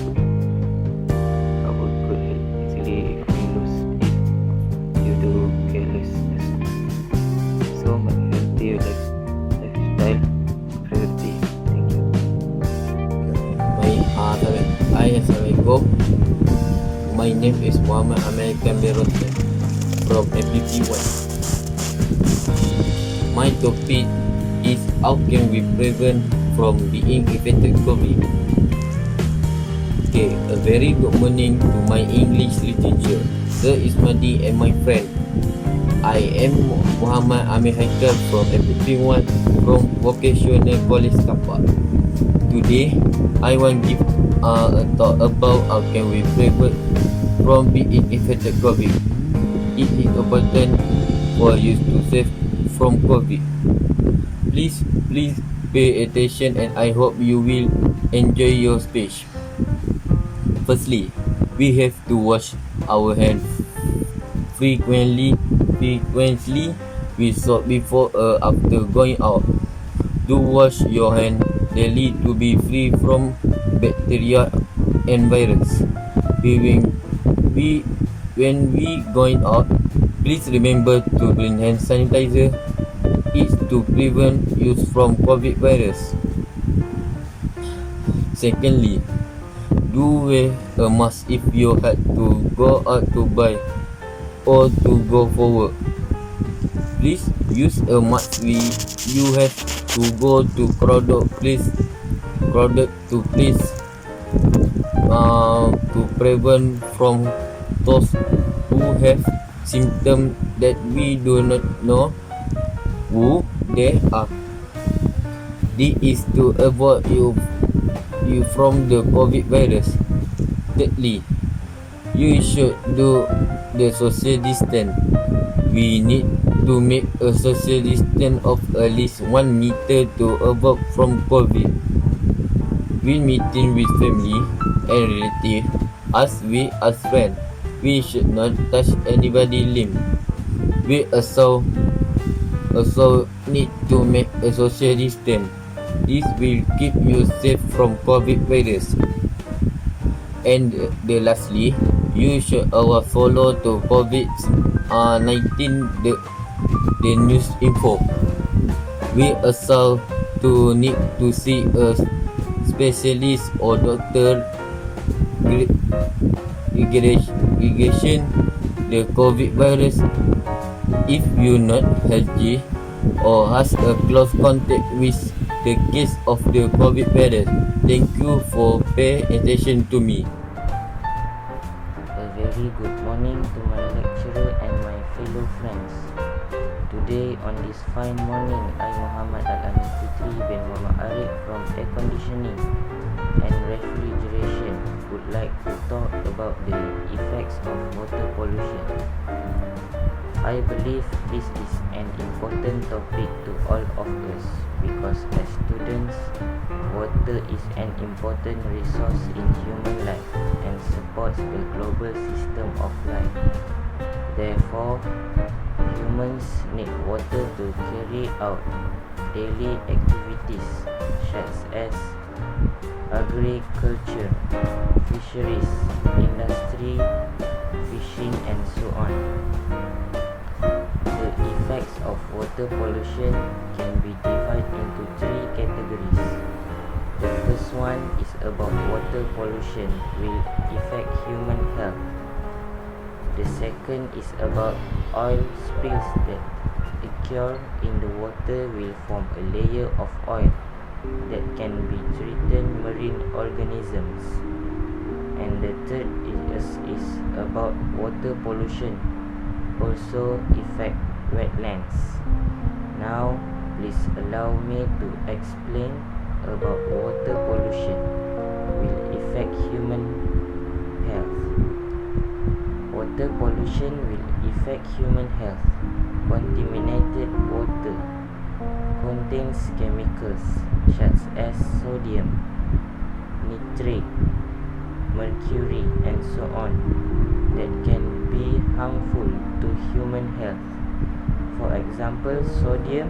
good health easily if we lose it due to carelessness. So my healthy lifestyle priority. Thank you. Assalamualaikum. My name is Muhammad American Berotan from MPP1. My topic is how can we prevent from being infected COVID. Okay, a very good morning to my English literature, Sir Ismadi and my friend. I am Muhammad Amir Haikal from MPP1 from Vocational College Kapak. Today, I want to give a talk about how can we prevent from being infected COVID. It is important for you to save from COVID. Please pay attention and I hope you will enjoy your speech. Firstly, we have to wash our hands frequently with soap before or after going out. Do wash your hands daily to be free from bacteria and virus. When we going out, please remember to bring hand sanitizer. It's to prevent use from COVID virus. Secondly, do wear a mask if you had to go out to buy or to go for work. Please use a mask when you have to go to crowded place to prevent from those who have symptoms that we do not know who they are. This is to avoid you from the COVID virus. Thirdly, you should do the social distance. We need to make a social distance of at least 1 meter to avoid from COVID. When meeting with family and relatives, as friends, we should not touch anybody's limb. We also need to make a social distance. This will keep you safe from COVID virus. And lastly, you should follow to COVID-19 the news info. We also need to see a specialist or doctor regarding the COVID virus. If you not healthy or has a close contact with the case of the COVID virus, thank you for paying attention to me. A very good morning to my lecturer and my fellow friends. Today on this fine morning, I Muhammad Al-Amin Putri bin Muhammad Arif from Air Conditioning and Refrigeration would like to talk about the effects of water pollution. I believe this is an important topic to all of us because as students, water is an important resource in human life and supports the global system of life. Therefore, humans need water to carry out daily activities such as agriculture, fisheries, industry, fishing and so on. The effects of water pollution can be divided into 3 categories. one is about water pollution will affect human health. The second is about oil spills that occur in the water will form a layer of oil that can be threaten marine organisms. And the third is about water pollution also affect wetlands. Now, please allow me to explain about water pollution will affect human health. Water pollution will affect human health. Contaminated water contains chemicals such as sodium, nitrate, mercury, and so on that can be harmful to human health. For example, sodium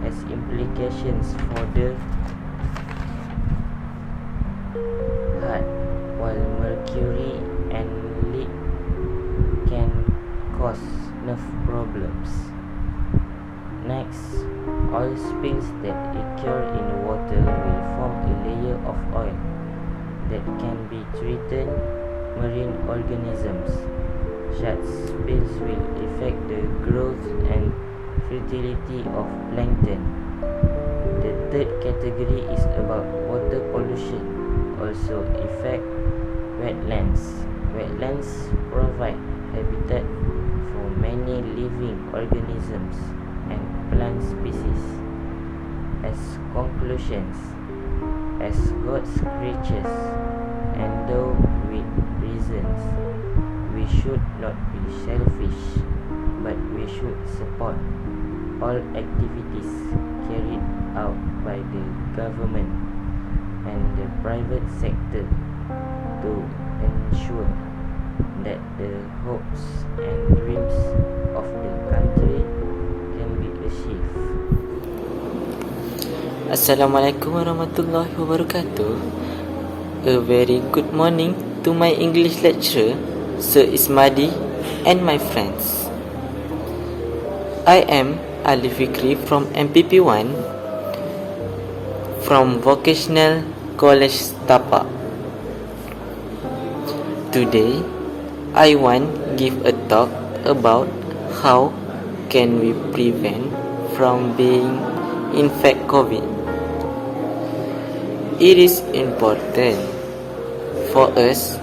has implications for the heart, while mercury and lead can cause nerve problems. Next, oil spills that occur in the water will form a layer of oil that can be threaten marine organisms. Such spills will affect the growth and fertility of plankton. The third category is about water pollution also affect wetlands. Wetlands provide habitat for many living organisms and plant species. As conclusions, as God creatures endowed with reasons, we should not be selfish, but we should support all activities carried out by the government and the private sector to ensure that the hopes and dreams of the country can be achieved. Assalamualaikum warahmatullahi wabarakatuh. A very good morning to my English lecturer, Sir Ismadi, and my friends. I am Ali Fikri from MPP 1 from Vocational College Tapak. Today, I want give a talk about how can we prevent from being infected COVID. It is important for us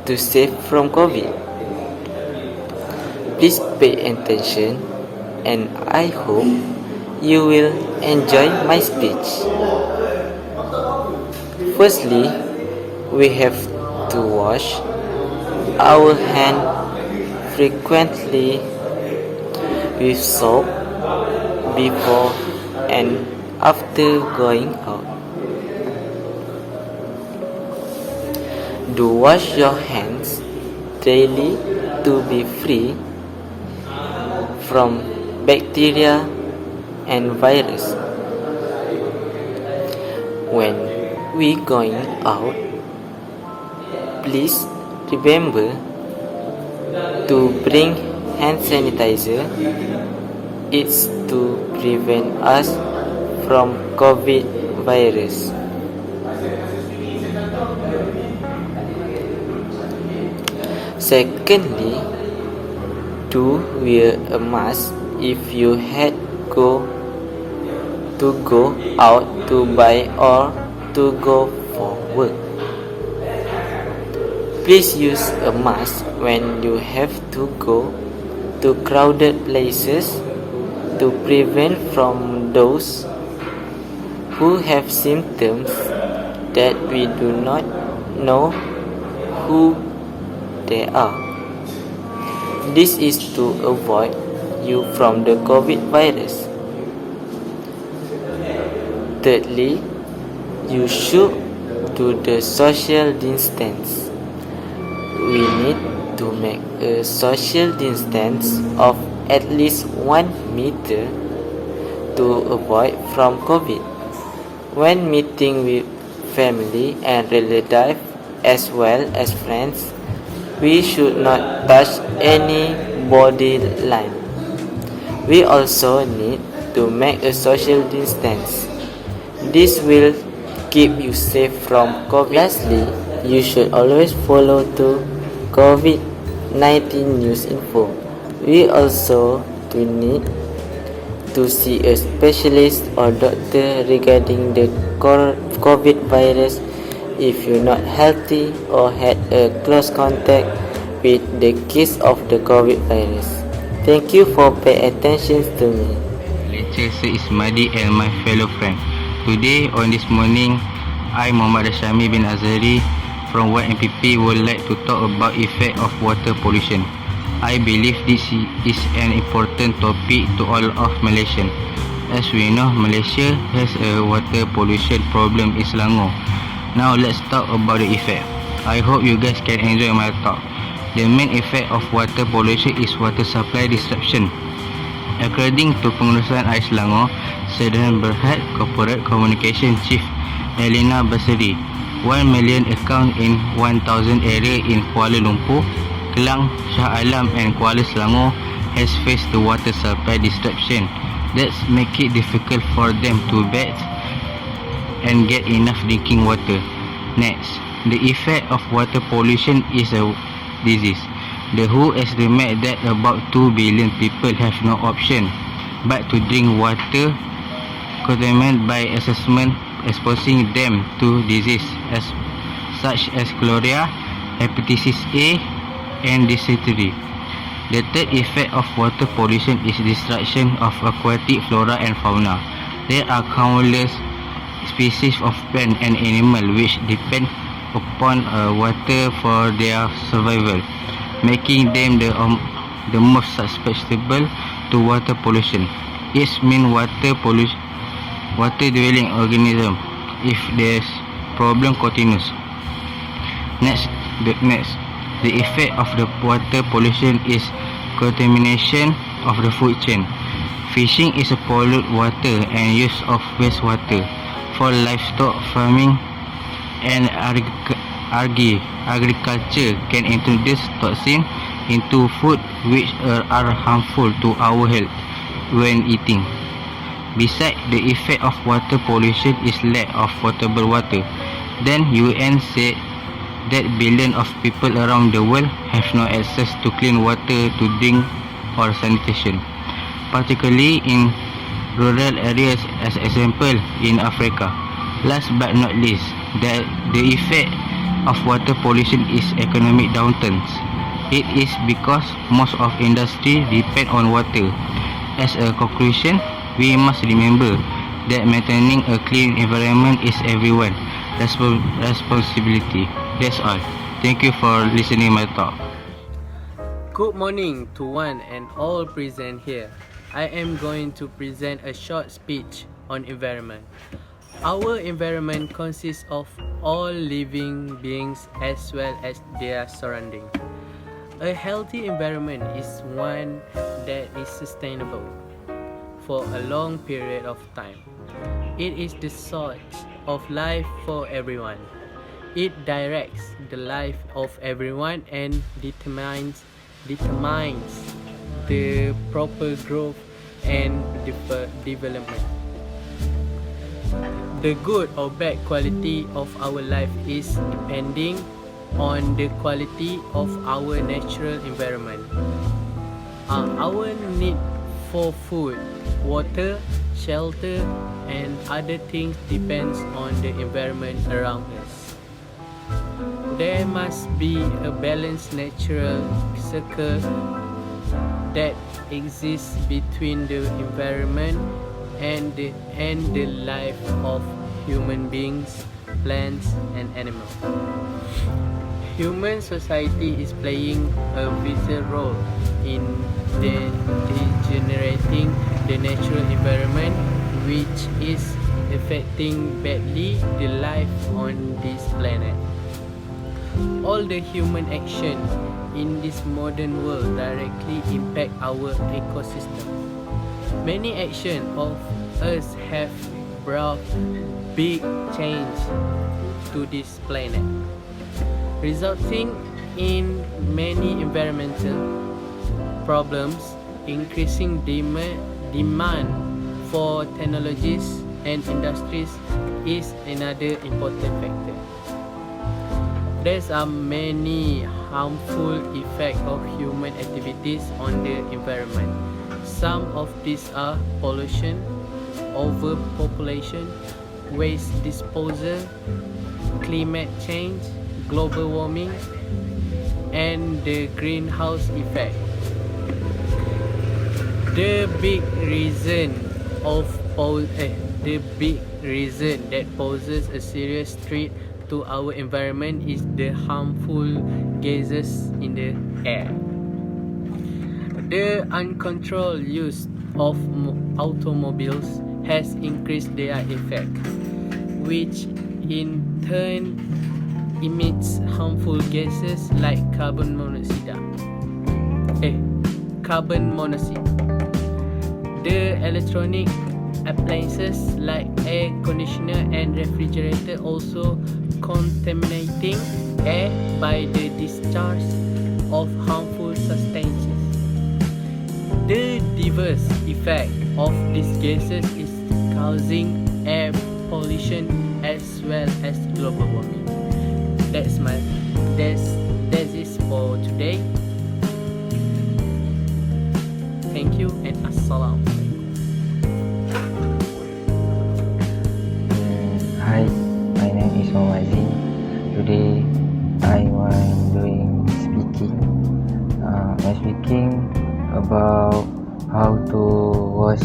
to save from COVID. Please pay attention and I hope you will enjoy my speech. Firstly, we have to wash our hands frequently with soap before and after going out. Do wash your hands daily to be free from bacteria and virus. When we going out, please remember to bring hand sanitizer. It's to prevent us from COVID virus. Secondly, do wear a mask if you had to go out to buy or to go for work. Please use a mask when you have to go to crowded places to prevent from those who have symptoms that we do not know who they are. This is to avoid you from the COVID virus. Thirdly, you should do the social distance. We need to make a social distance of at least 1 meter to avoid from COVID. When meeting with family and relatives as well as friends, we should not touch any body line. We also need to make a social distance. This will keep you safe from COVID. Lastly, you should always follow the COVID-19 news info. We also do need to see a specialist or doctor regarding the COVID virus if you're not healthy or had a close contact with the case of the COVID virus. Thank you for paying attention to me. Lecturer Ismadi and my fellow friend. Today on this morning, I Muhammad Shami bin Azhari from YMPP would like to talk about effect of water pollution. I believe this is an important topic to all of Malaysians. As we know, Malaysia has a water pollution problem in Selangor. Now let's talk about the effect. I hope you guys can enjoy my talk. The main effect of water pollution is water supply disruption. According to Pengurusan Air Selangor, Sdn Berhad Corporate Communication Chief Elena Basri, 1 million account in 1,000 area in Kuala Lumpur, Kelang, Shah Alam and Kuala Selangor has faced the water supply disruption that make it difficult for them to bathe and get enough drinking water. Next, the effect of water pollution is a disease. The WHO estimate that about 2 billion people have no option but to drink water contaminated by assessment exposing them to disease such as cholera, hepatitis A and dysentery. The third effect of water pollution is destruction of aquatic flora and fauna. There are countless species of plant and animal which depend upon water for their survival, making them the most susceptible to water pollution. It means water dwelling organism if this problem continues. Next, the effect of the water pollution is contamination of the food chain. Fishing is a polluted water and use of wastewater for livestock farming and agriculture can introduce toxins into food which are harmful to our health when eating. Besides, the effect of water pollution is lack of potable water. Then UN said that billions of people around the world have no access to clean water to drink or sanitation, particularly in rural areas, as example in Africa. Last but not least, the effect of water pollution is economic downturns. It is because most of industry depend on water. As a conclusion, we must remember that maintaining a clean environment is everyone's responsibility. That's all. Thank you for listening my talk. Good morning to one and all present here. I am going to present a short speech on environment. Our environment consists of all living beings as well as their surroundings. A healthy environment is one that is sustainable for a long period of time. It is the source of life for everyone. It directs the life of everyone and determines the proper growth and development. The good or bad quality of our life is depending on the quality of our natural environment. Our need for food, water, shelter and other things depends on the environment around us. There must be a balanced natural circle that exists between the environment and the life of human beings, plants and animals. Human society is playing a vital role in degenerating the natural environment, which is affecting badly the life on this planet. All the human action in this modern world directly impact our ecosystem. Many actions of us have brought big change to this planet, resulting in many environmental problems, increasing demand for technologies and industries, is another important factor. There are many harmful effects of human activities on the environment. Some of these are pollution, overpopulation, waste disposal, climate change, global warming, and the greenhouse effect. The big reason that poses a serious threat to our environment is the harmful gases in the air. The uncontrolled use of automobiles has increased their effect, which in turn emits harmful gases like carbon monoxide. The electronic appliances like air conditioner and refrigerator also contaminating air by the discharge of harmful substances. The diverse effect of these gases is causing air pollution as well as global warming. That's it for today. Thank you and Assalamualaikum. Hi, my name is MOHD. Today I am doing speaking. I'm speaking about how to wash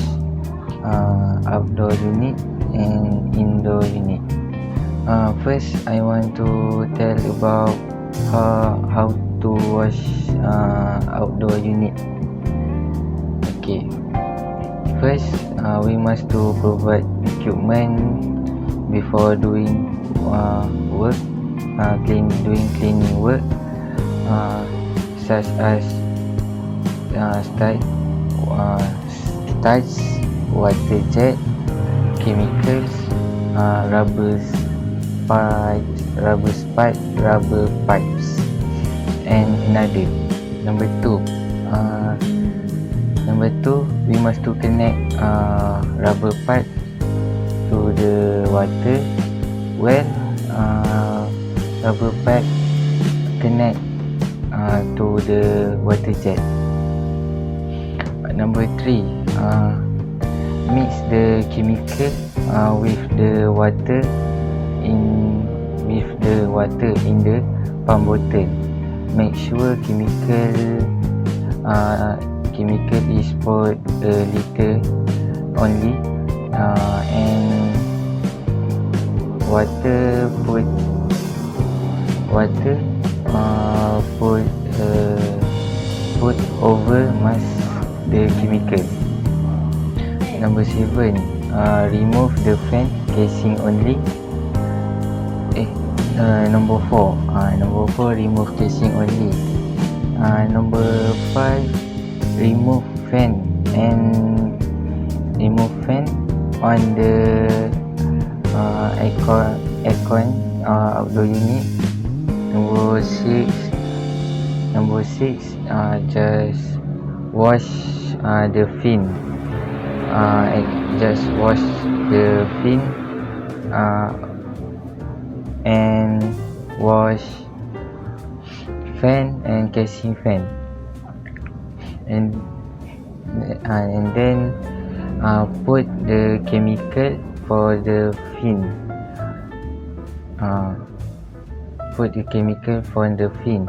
outdoor unit and indoor unit. First, I want to tell about how to wash outdoor unit. Okay. First, we must to provide equipment before doing work, doing cleaning work, such as starch, water jet, chemicals, rubber pipes, and another. Number two, we must to connect rubber pipe to the water when rubber pipe connect to the water jet. Number three, mix the chemical with the water in the pump bottle. Make sure chemical is for a liter only, and water put over must the chemical. Number 7, remove the fan casing only. Number 4, remove casing only. Number 5, remove fan on the aircon outdoor unit. Number 6, just wash the fin. Just wash the fin and wash fan and casing fan, and then put the chemical for the fin. Put the chemical for the fin.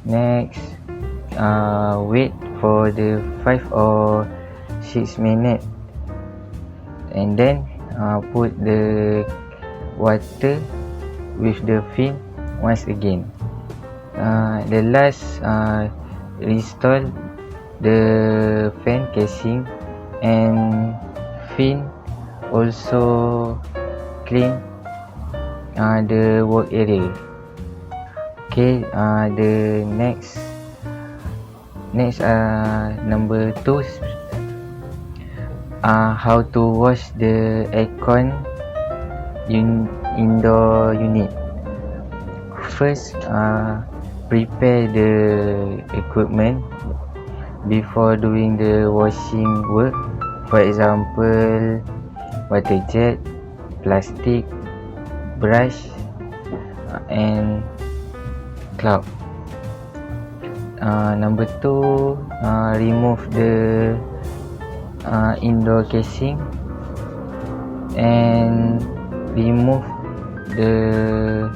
Next, wait for the 5 or 6 minutes, and then put the water with the fin once again. The last, install the fan casing and fin. Also clean the work area. Okay, the next number 2, how to wash the aircon indoor unit. First, prepare the equipment before doing the washing work. For example, water jet, plastic, brush, and cloud. Number 2, remove the indoor casing and remove the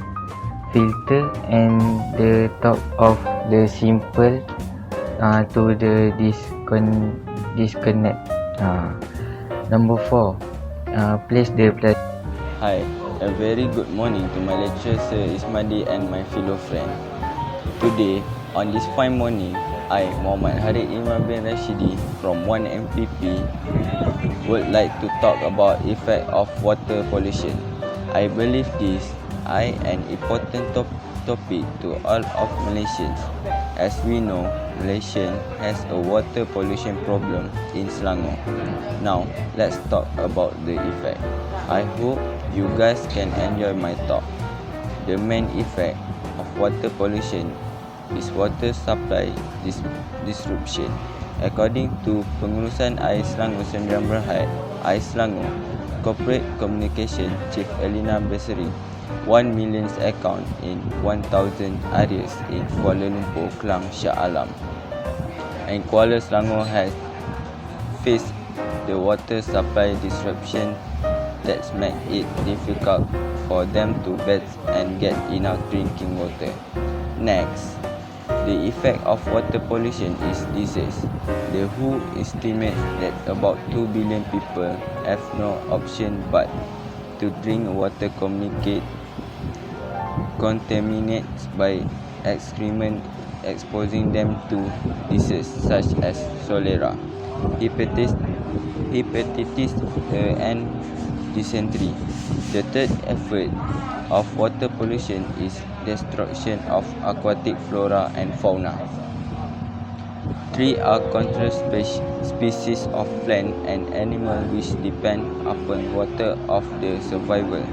filter and the top of the simple to the disconnect. Number 4, place the plastic. Hi, a very good morning to my lecturer Sir Ismadi and my fellow friend. Today, on this fine morning, I, Muhammad Harith Imam bin Rashidi from 1 MPP would like to talk about effect of water pollution. I believe this is an important topic to all of Malaysians. As we know, Malaysia has a water pollution problem in Selangor. Now, let's talk about the effect. I hope you guys can enjoy my talk. The main effect of water pollution is water supply disruption. According to Pengurusan Air Selangor Sdn Bhd, Air Selangor Corporate Communication Chief Elina Berseri, 1 million account in 1,000 areas in Kuala Lumpur, Klang, Shah Alam, and Kuala Selangor has faced the water supply disruption that's made it difficult for them to bathe and get enough drinking water. Next, the effect of water pollution is disease. The WHO estimates that about 2 billion people have no option but to drink water contaminated by excrement, exposing them to diseases such as cholera, hepatitis and dysentery. The third effect of water pollution is destruction of aquatic flora and fauna. 3 are countless species of plant and animal which depend upon water of their survival,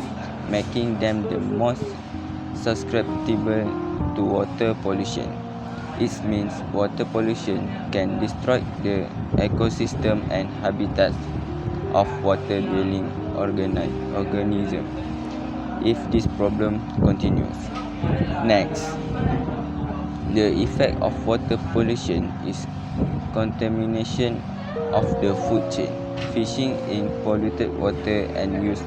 making them the most susceptible to water pollution. It means water pollution can destroy the ecosystem and habitats of water-dwelling organisms if this problem continues. Next, the effect of water pollution is contamination of the food chain. Fishing in polluted water and use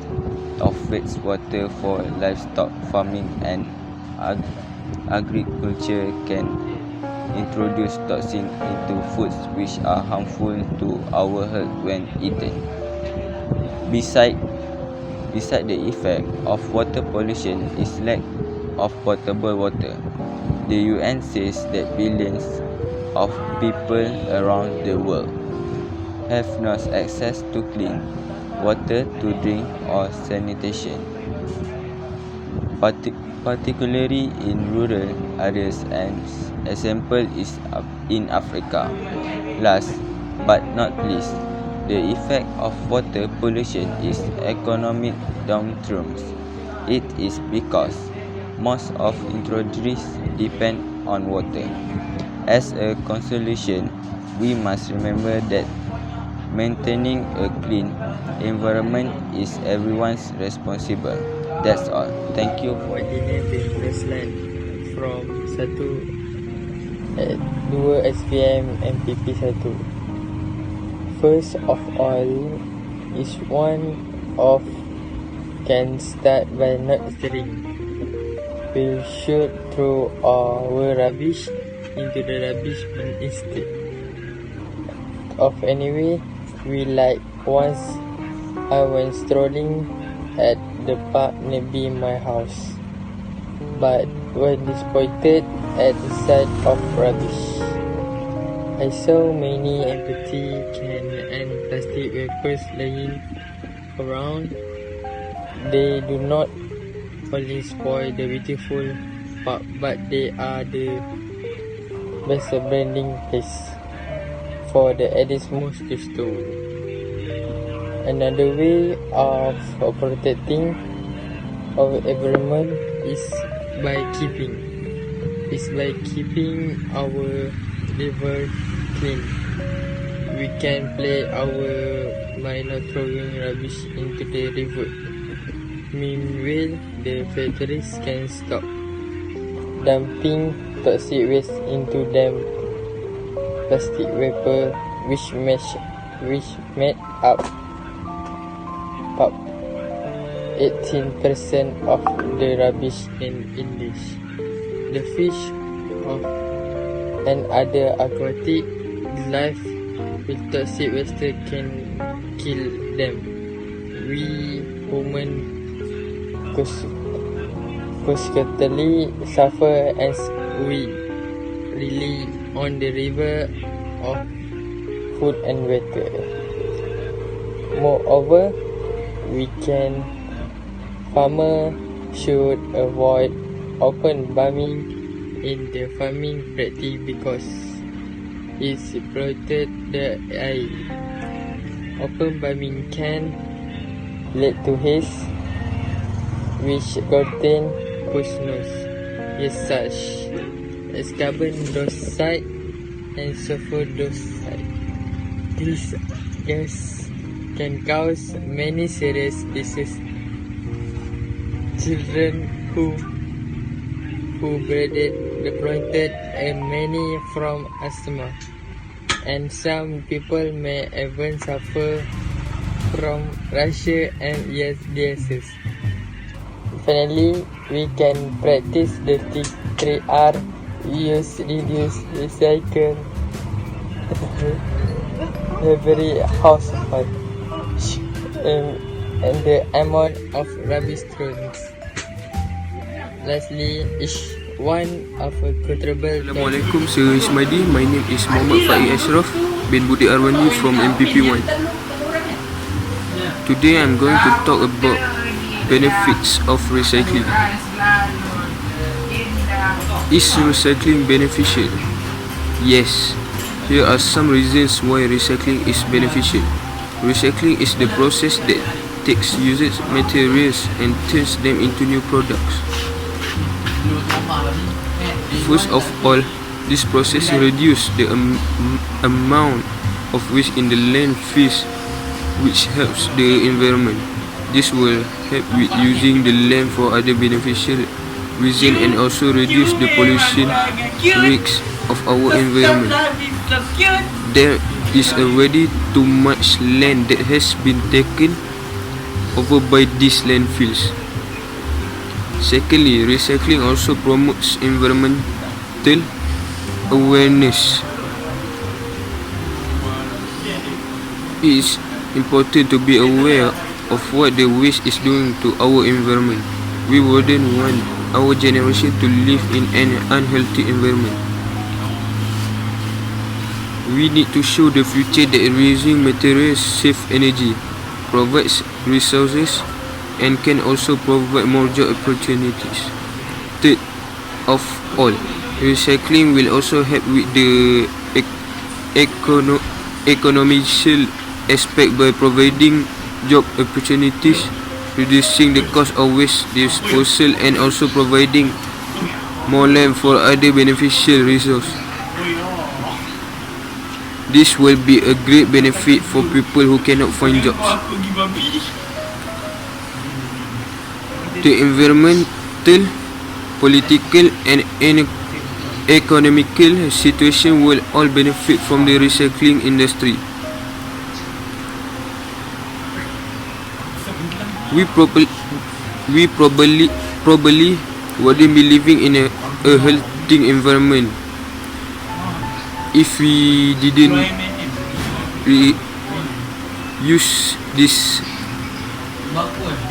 of wastewater for livestock farming and agriculture can introduce toxins into foods which are harmful to our health when eaten. Beside the effect of water pollution is lack of potable water. The UN says that billions of people around the world have no access to clean water to drink or sanitation, particularly in rural areas, and example is in Africa. Last but not least, the effect of water pollution is economic downturns. It is because most of industries depend on water. As a consolation, we must remember that maintaining a clean environment is everyone's responsible. That's all. Thank you. Wajidin bin Ruslan from 2 SPM MPP 1. First of all, each one of can start by not steering. We should throw our rubbish into the rubbish bin instead of anyway. We like once I went strolling at the park nearby my house, but was disappointed at the sight of rubbish. I saw many empty cans and plastic wrappers laying around. They do not only spoil the beautiful park, but they are the best branding place for the Aedes mosquito. Another way of protecting our environment is by keeping our river clean. we can play our by not throwing rubbish into the river. Meanwhile, the factories can stop dumping toxic waste into them plastic vapor, which made up 18% of the rubbish in English. The fish and other aquatic life with toxic waste can kill them. We humans consequently suffer as we rely on the river of food and water. Moreover, farmers should avoid open farming in the farming practice because it polluted the air. Open farming can lead to haze, which contain poisonous gases such as carbon dioxide and sulfur dioxide. These gases can cause many serious diseases. Children who breathe the polluted air many from asthma, and some people may even suffer from rash and diseases. Finally, we can practice the 3 R: use, reduce, recycle. Every household and the amount of rubbish thrown. Lastly, each one of a contribute. Assalamualaikum, Sir Ismaidi. My name is Muhammad Faiz Ashraf bin Budi Arwani from MPP 1. Today I'm going to talk about benefits of recycling. Is recycling beneficial? Yes. Here are some reasons why recycling is beneficial. Recycling is the process that takes used materials and turns them into new products. First of all, this process reduces the amount of waste in the landfills, which helps the environment. This will help with using the land for other beneficial reasons and also reduce the pollution risks of our environment. There is already too much land that has been taken over by these landfills. Secondly, recycling also promotes environmental awareness. It is important to be aware of what the waste is doing to our environment. We wouldn't want our generation to live in an unhealthy environment. We need to show the future that reusing materials saves energy, provides resources, and can also provide more job opportunities. Third of all, recycling will also help with the economical aspect by providing job opportunities, reducing the cost of waste disposal, and also providing more land for other beneficial resources. This will be a great benefit for people who cannot find jobs. The environmental, political, and economical situation will all benefit from the recycling industry. We probably wouldn't be living in a healthy environment if we didn't use these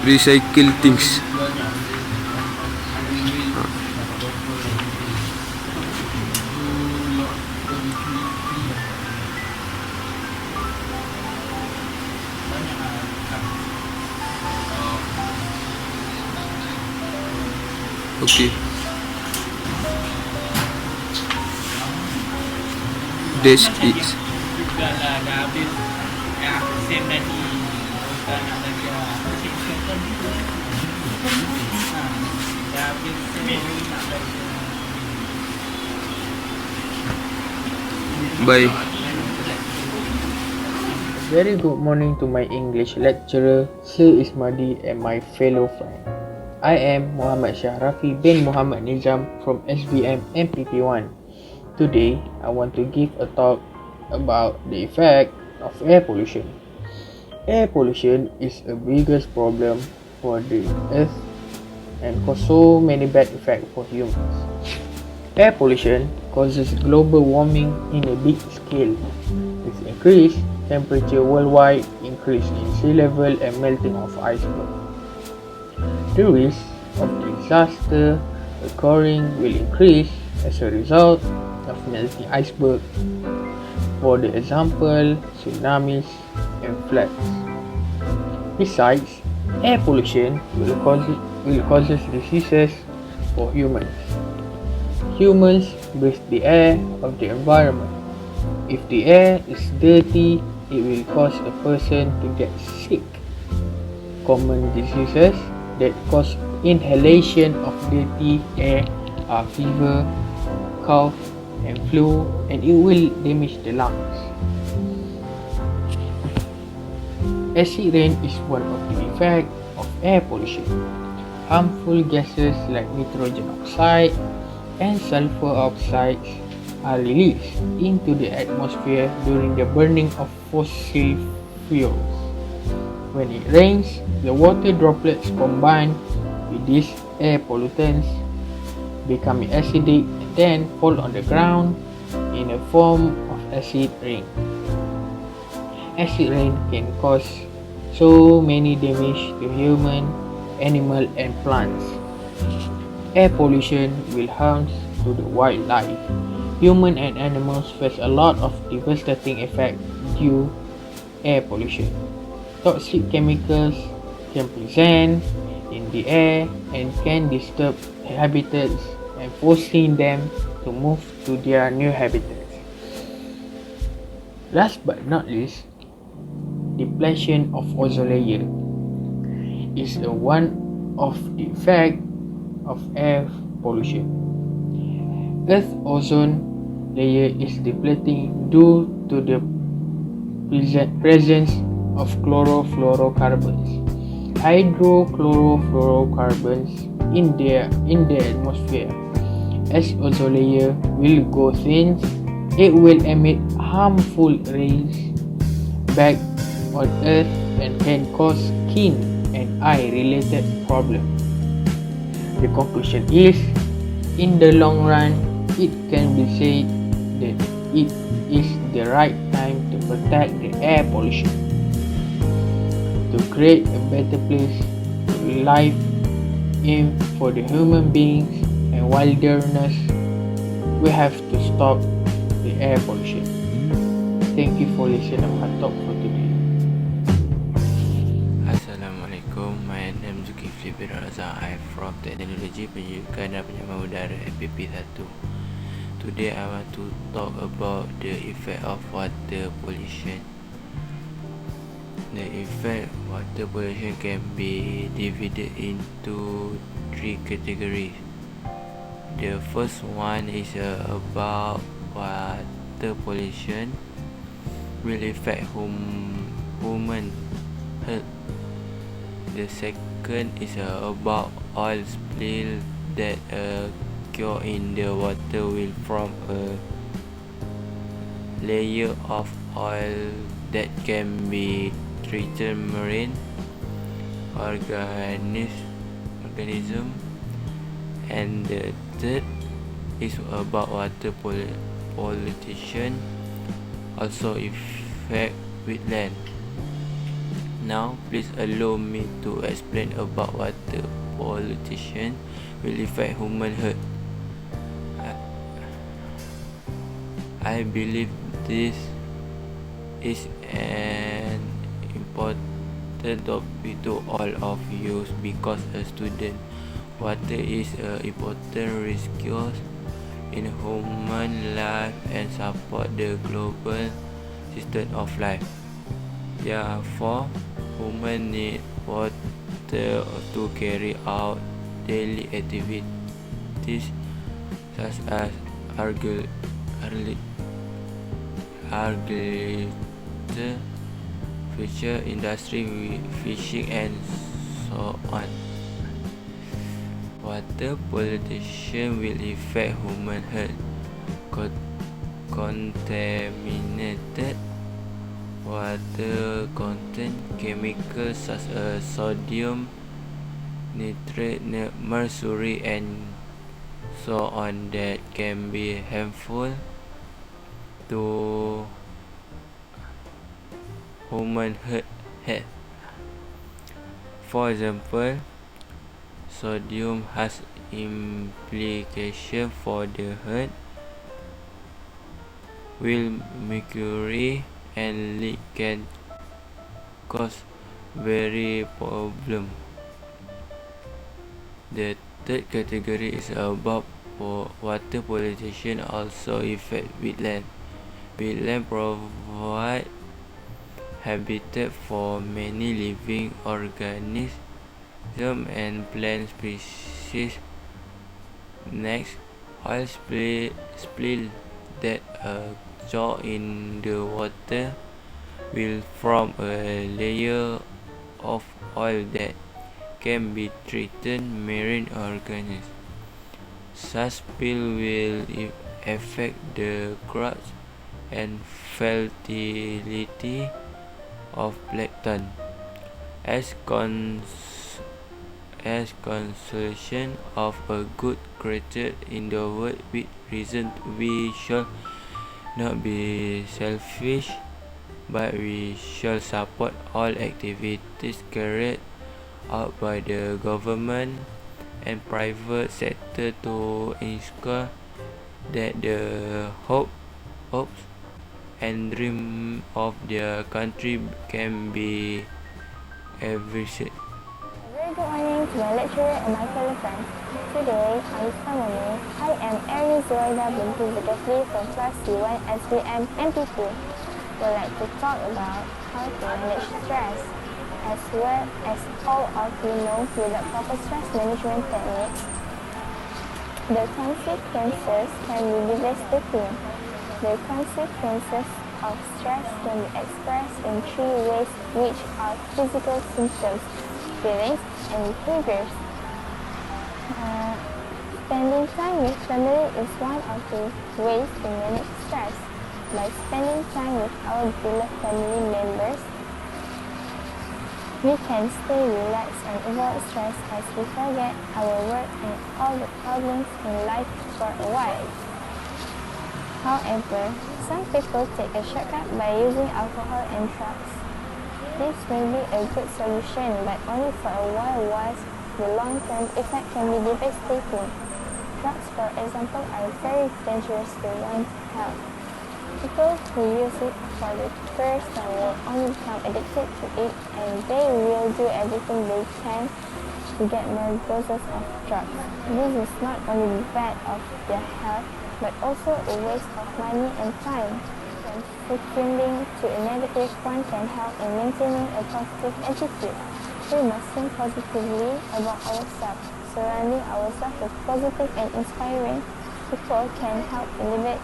recycle things. Okay. That's it. Bye. Very good morning to my English lecturer, Sir Ismadi, and my fellow friend. I am Muhammad Shahrafi bin Muhammad Nizam from SBM MPP1. Today, I want to give a talk about the effect of air pollution. Air pollution is the biggest problem for the earth and cause so many bad effects for humans. Air pollution causes global warming in a big scale, with increased temperature worldwide, increase in sea level and melting of iceberg. The risk of disaster occurring will increase as a result of melting iceberg, for the example, tsunamis and floods. Besides, air pollution will cause diseases for humans. Humans breathe the air of the environment. If the air is dirty, it will cause a person to get sick. Common diseases that cause inhalation of dirty air are fever, cough, and flu, and it will damage the lungs. Acid rain is one of the effects of air pollution. Harmful gases like nitrogen oxide and sulfur oxides are released into the atmosphere during the burning of fossil fuels. When it rains, the water droplets combine with these air pollutants, becoming acidic, and then fall on the ground in a form of acid rain. Acid rain can cause so many damage to human, animal, and plants. Air pollution will harm to the wildlife. Human and animals face a lot of devastating effects due air pollution. Toxic chemicals can present in the air and can disturb habitats and forcing them to move to their new habitats. Last but not least, depletion of ozone layer is one of the effects of air pollution. Earth's ozone layer is depleting due to the presence of chlorofluorocarbons. Hydrochlorofluorocarbons in the atmosphere. As ozone layer will go thin, it will emit harmful rays back on Earth and can cause skin and eye related problems. The conclusion is, in the long run, it can be said that it is the right time to protect the air pollution. To create a better place to live in for the human beings and wilderness, we have to stop the air pollution. Thank you for listening to my talk for today. Assalamualaikum, my name is ZULKIFLI bin Razak. I am from Teknologi Pendidikan dan Penyamaan Udara MPP1. Today I want to talk about the effect of water pollution. The effect of water pollution can be divided into three categories. The first one is about water pollution will affect human health. The second is about oil spill that occur in the water will form a layer of oil that can be treated marine organism. And the third is about water pollution also affect wetland. Now please allow me to explain about water pollution will affect human health. I believe this is an important topic to all of you because a student, water is an important resource in human life and support the global system of life. Therefore, humans need water to carry out daily activities such as agriculture, agriculture, industry, fishing, and so on. Water pollution will affect human health. Contaminated water contain chemicals such as sodium, nitrate, mercury, and so on that can be harmful to human health. For example, sodium has implications for the heart, while mercury and lead can cause very problem. The third category is about water pollution also affect wetland. Wetland provide habitat for many living organisms and plant species. Next, oil spill that occur in the water will form a layer of oil that can be threaten marine organisms. Such spill will affect the growth and fertility of plankton. As conservation of a good creature in the world, with reason we should not be selfish, but we shall support all activities carried out by the government and private sector to ensure that the hopes and dream of their country can be achieved. Very good morning to my lecturer and my fellow friends. Today, on this fine morning, I am ZULKIFLI from class C1 SBM MPP. Would like to talk about how to manage stress. As well as all of you know, without proper stress management techniques, the consequences can be devastating. The consequences of stress can be expressed in three ways, which are physical symptoms, feelings, and behaviors. Spending time with family is one of the ways to manage stress. By spending time with our beloved family members, we can stay relaxed and avoid stress as we forget our work and all the problems in life for a while. However, some people take a shortcut by using alcohol and drugs. This may be a good solution, but only for a while, whilst the long-term effect can be devastating. Drugs, for example, are very dangerous to one's health. People who use it for the first time will only become addicted to it, and they will do everything they can to get more doses of drugs. This is not only bad of their health, but also a waste of money and time. And succumbing to a negative one can help in maintaining a positive attitude. We must think positively about ourselves. Surrounding ourselves with positive and inspiring people can help elevate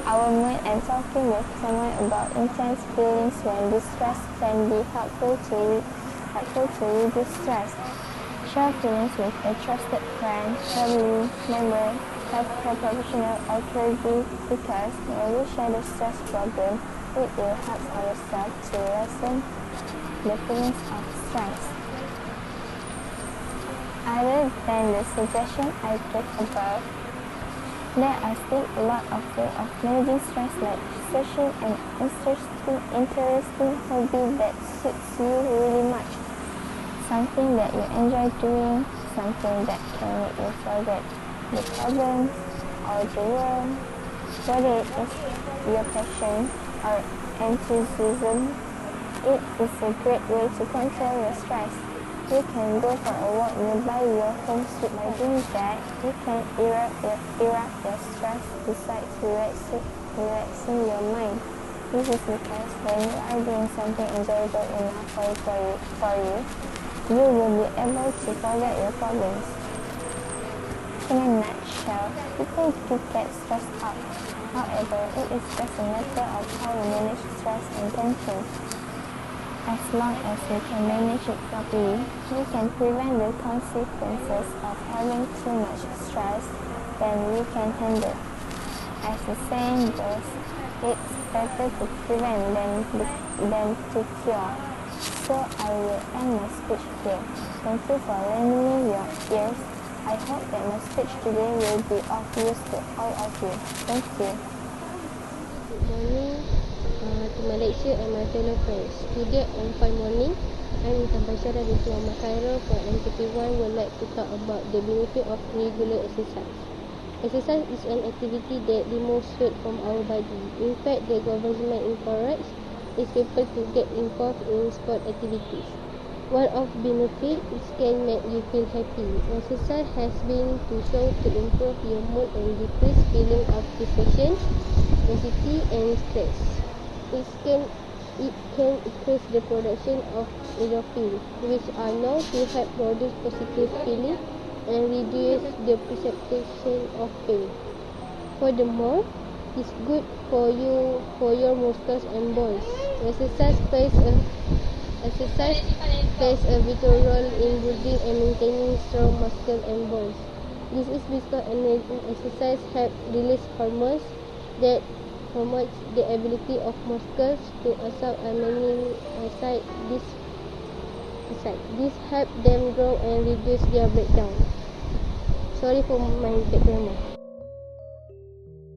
our mood, and talking with someone about intense feelings when distressed can be helpful to reduce stress. Share feelings with a trusted friend, family member, healthcare professional, or colleague, because when we share the stress problem, it will help ourselves to lessen the feelings of stress. Other than the suggestion I gave above, there are still a lot of ways of managing stress, like searching an interesting hobby that suits you really much, something that you enjoy doing, something that can make you forget the problems or the world. Whether it is your passion or enthusiasm, it is a great way to control your stress. You can go for a walk nearby your home. By doing that, you can erupt your stress besides relaxing your mind. This is because when you are doing something enjoyable enough for you, you will be able to forget your problems. In a nutshell, people do get stressed out. However, it is just a matter of how we manage stress and tension. As long as we can manage it properly, we can prevent the consequences of having too much stress than we can handle. As the saying goes, it's better to prevent than to cure. So I will end my speech here. Thank you for lending me your ears. I hope that my speech today will be of use to all of you. Thank you. Good morning to my lecturer and my fellow friends. Today on Fine Morning, I'm Tambashara binti Muhammad Khairul from MPP1 would like to talk about the benefit of regular exercise. Exercise is an activity that removes sweat from our body. In fact, the government encourages its people to get involved in sport activities. One of the benefits is can make you feel happy. Exercise has been shown to improve your mood and decrease feeling of depression, anxiety, and stress. It can increase the production of endorphins, which are known to help produce positive feeling and reduce the perception of pain. Furthermore, it's good for your muscles and bones. Exercise plays a vital role in building and maintaining strong muscle and bones. This is because exercise helps release hormones that promote the ability of muscles to absorb amino acids. This helps them grow and reduce their breakdown. Sorry for my background.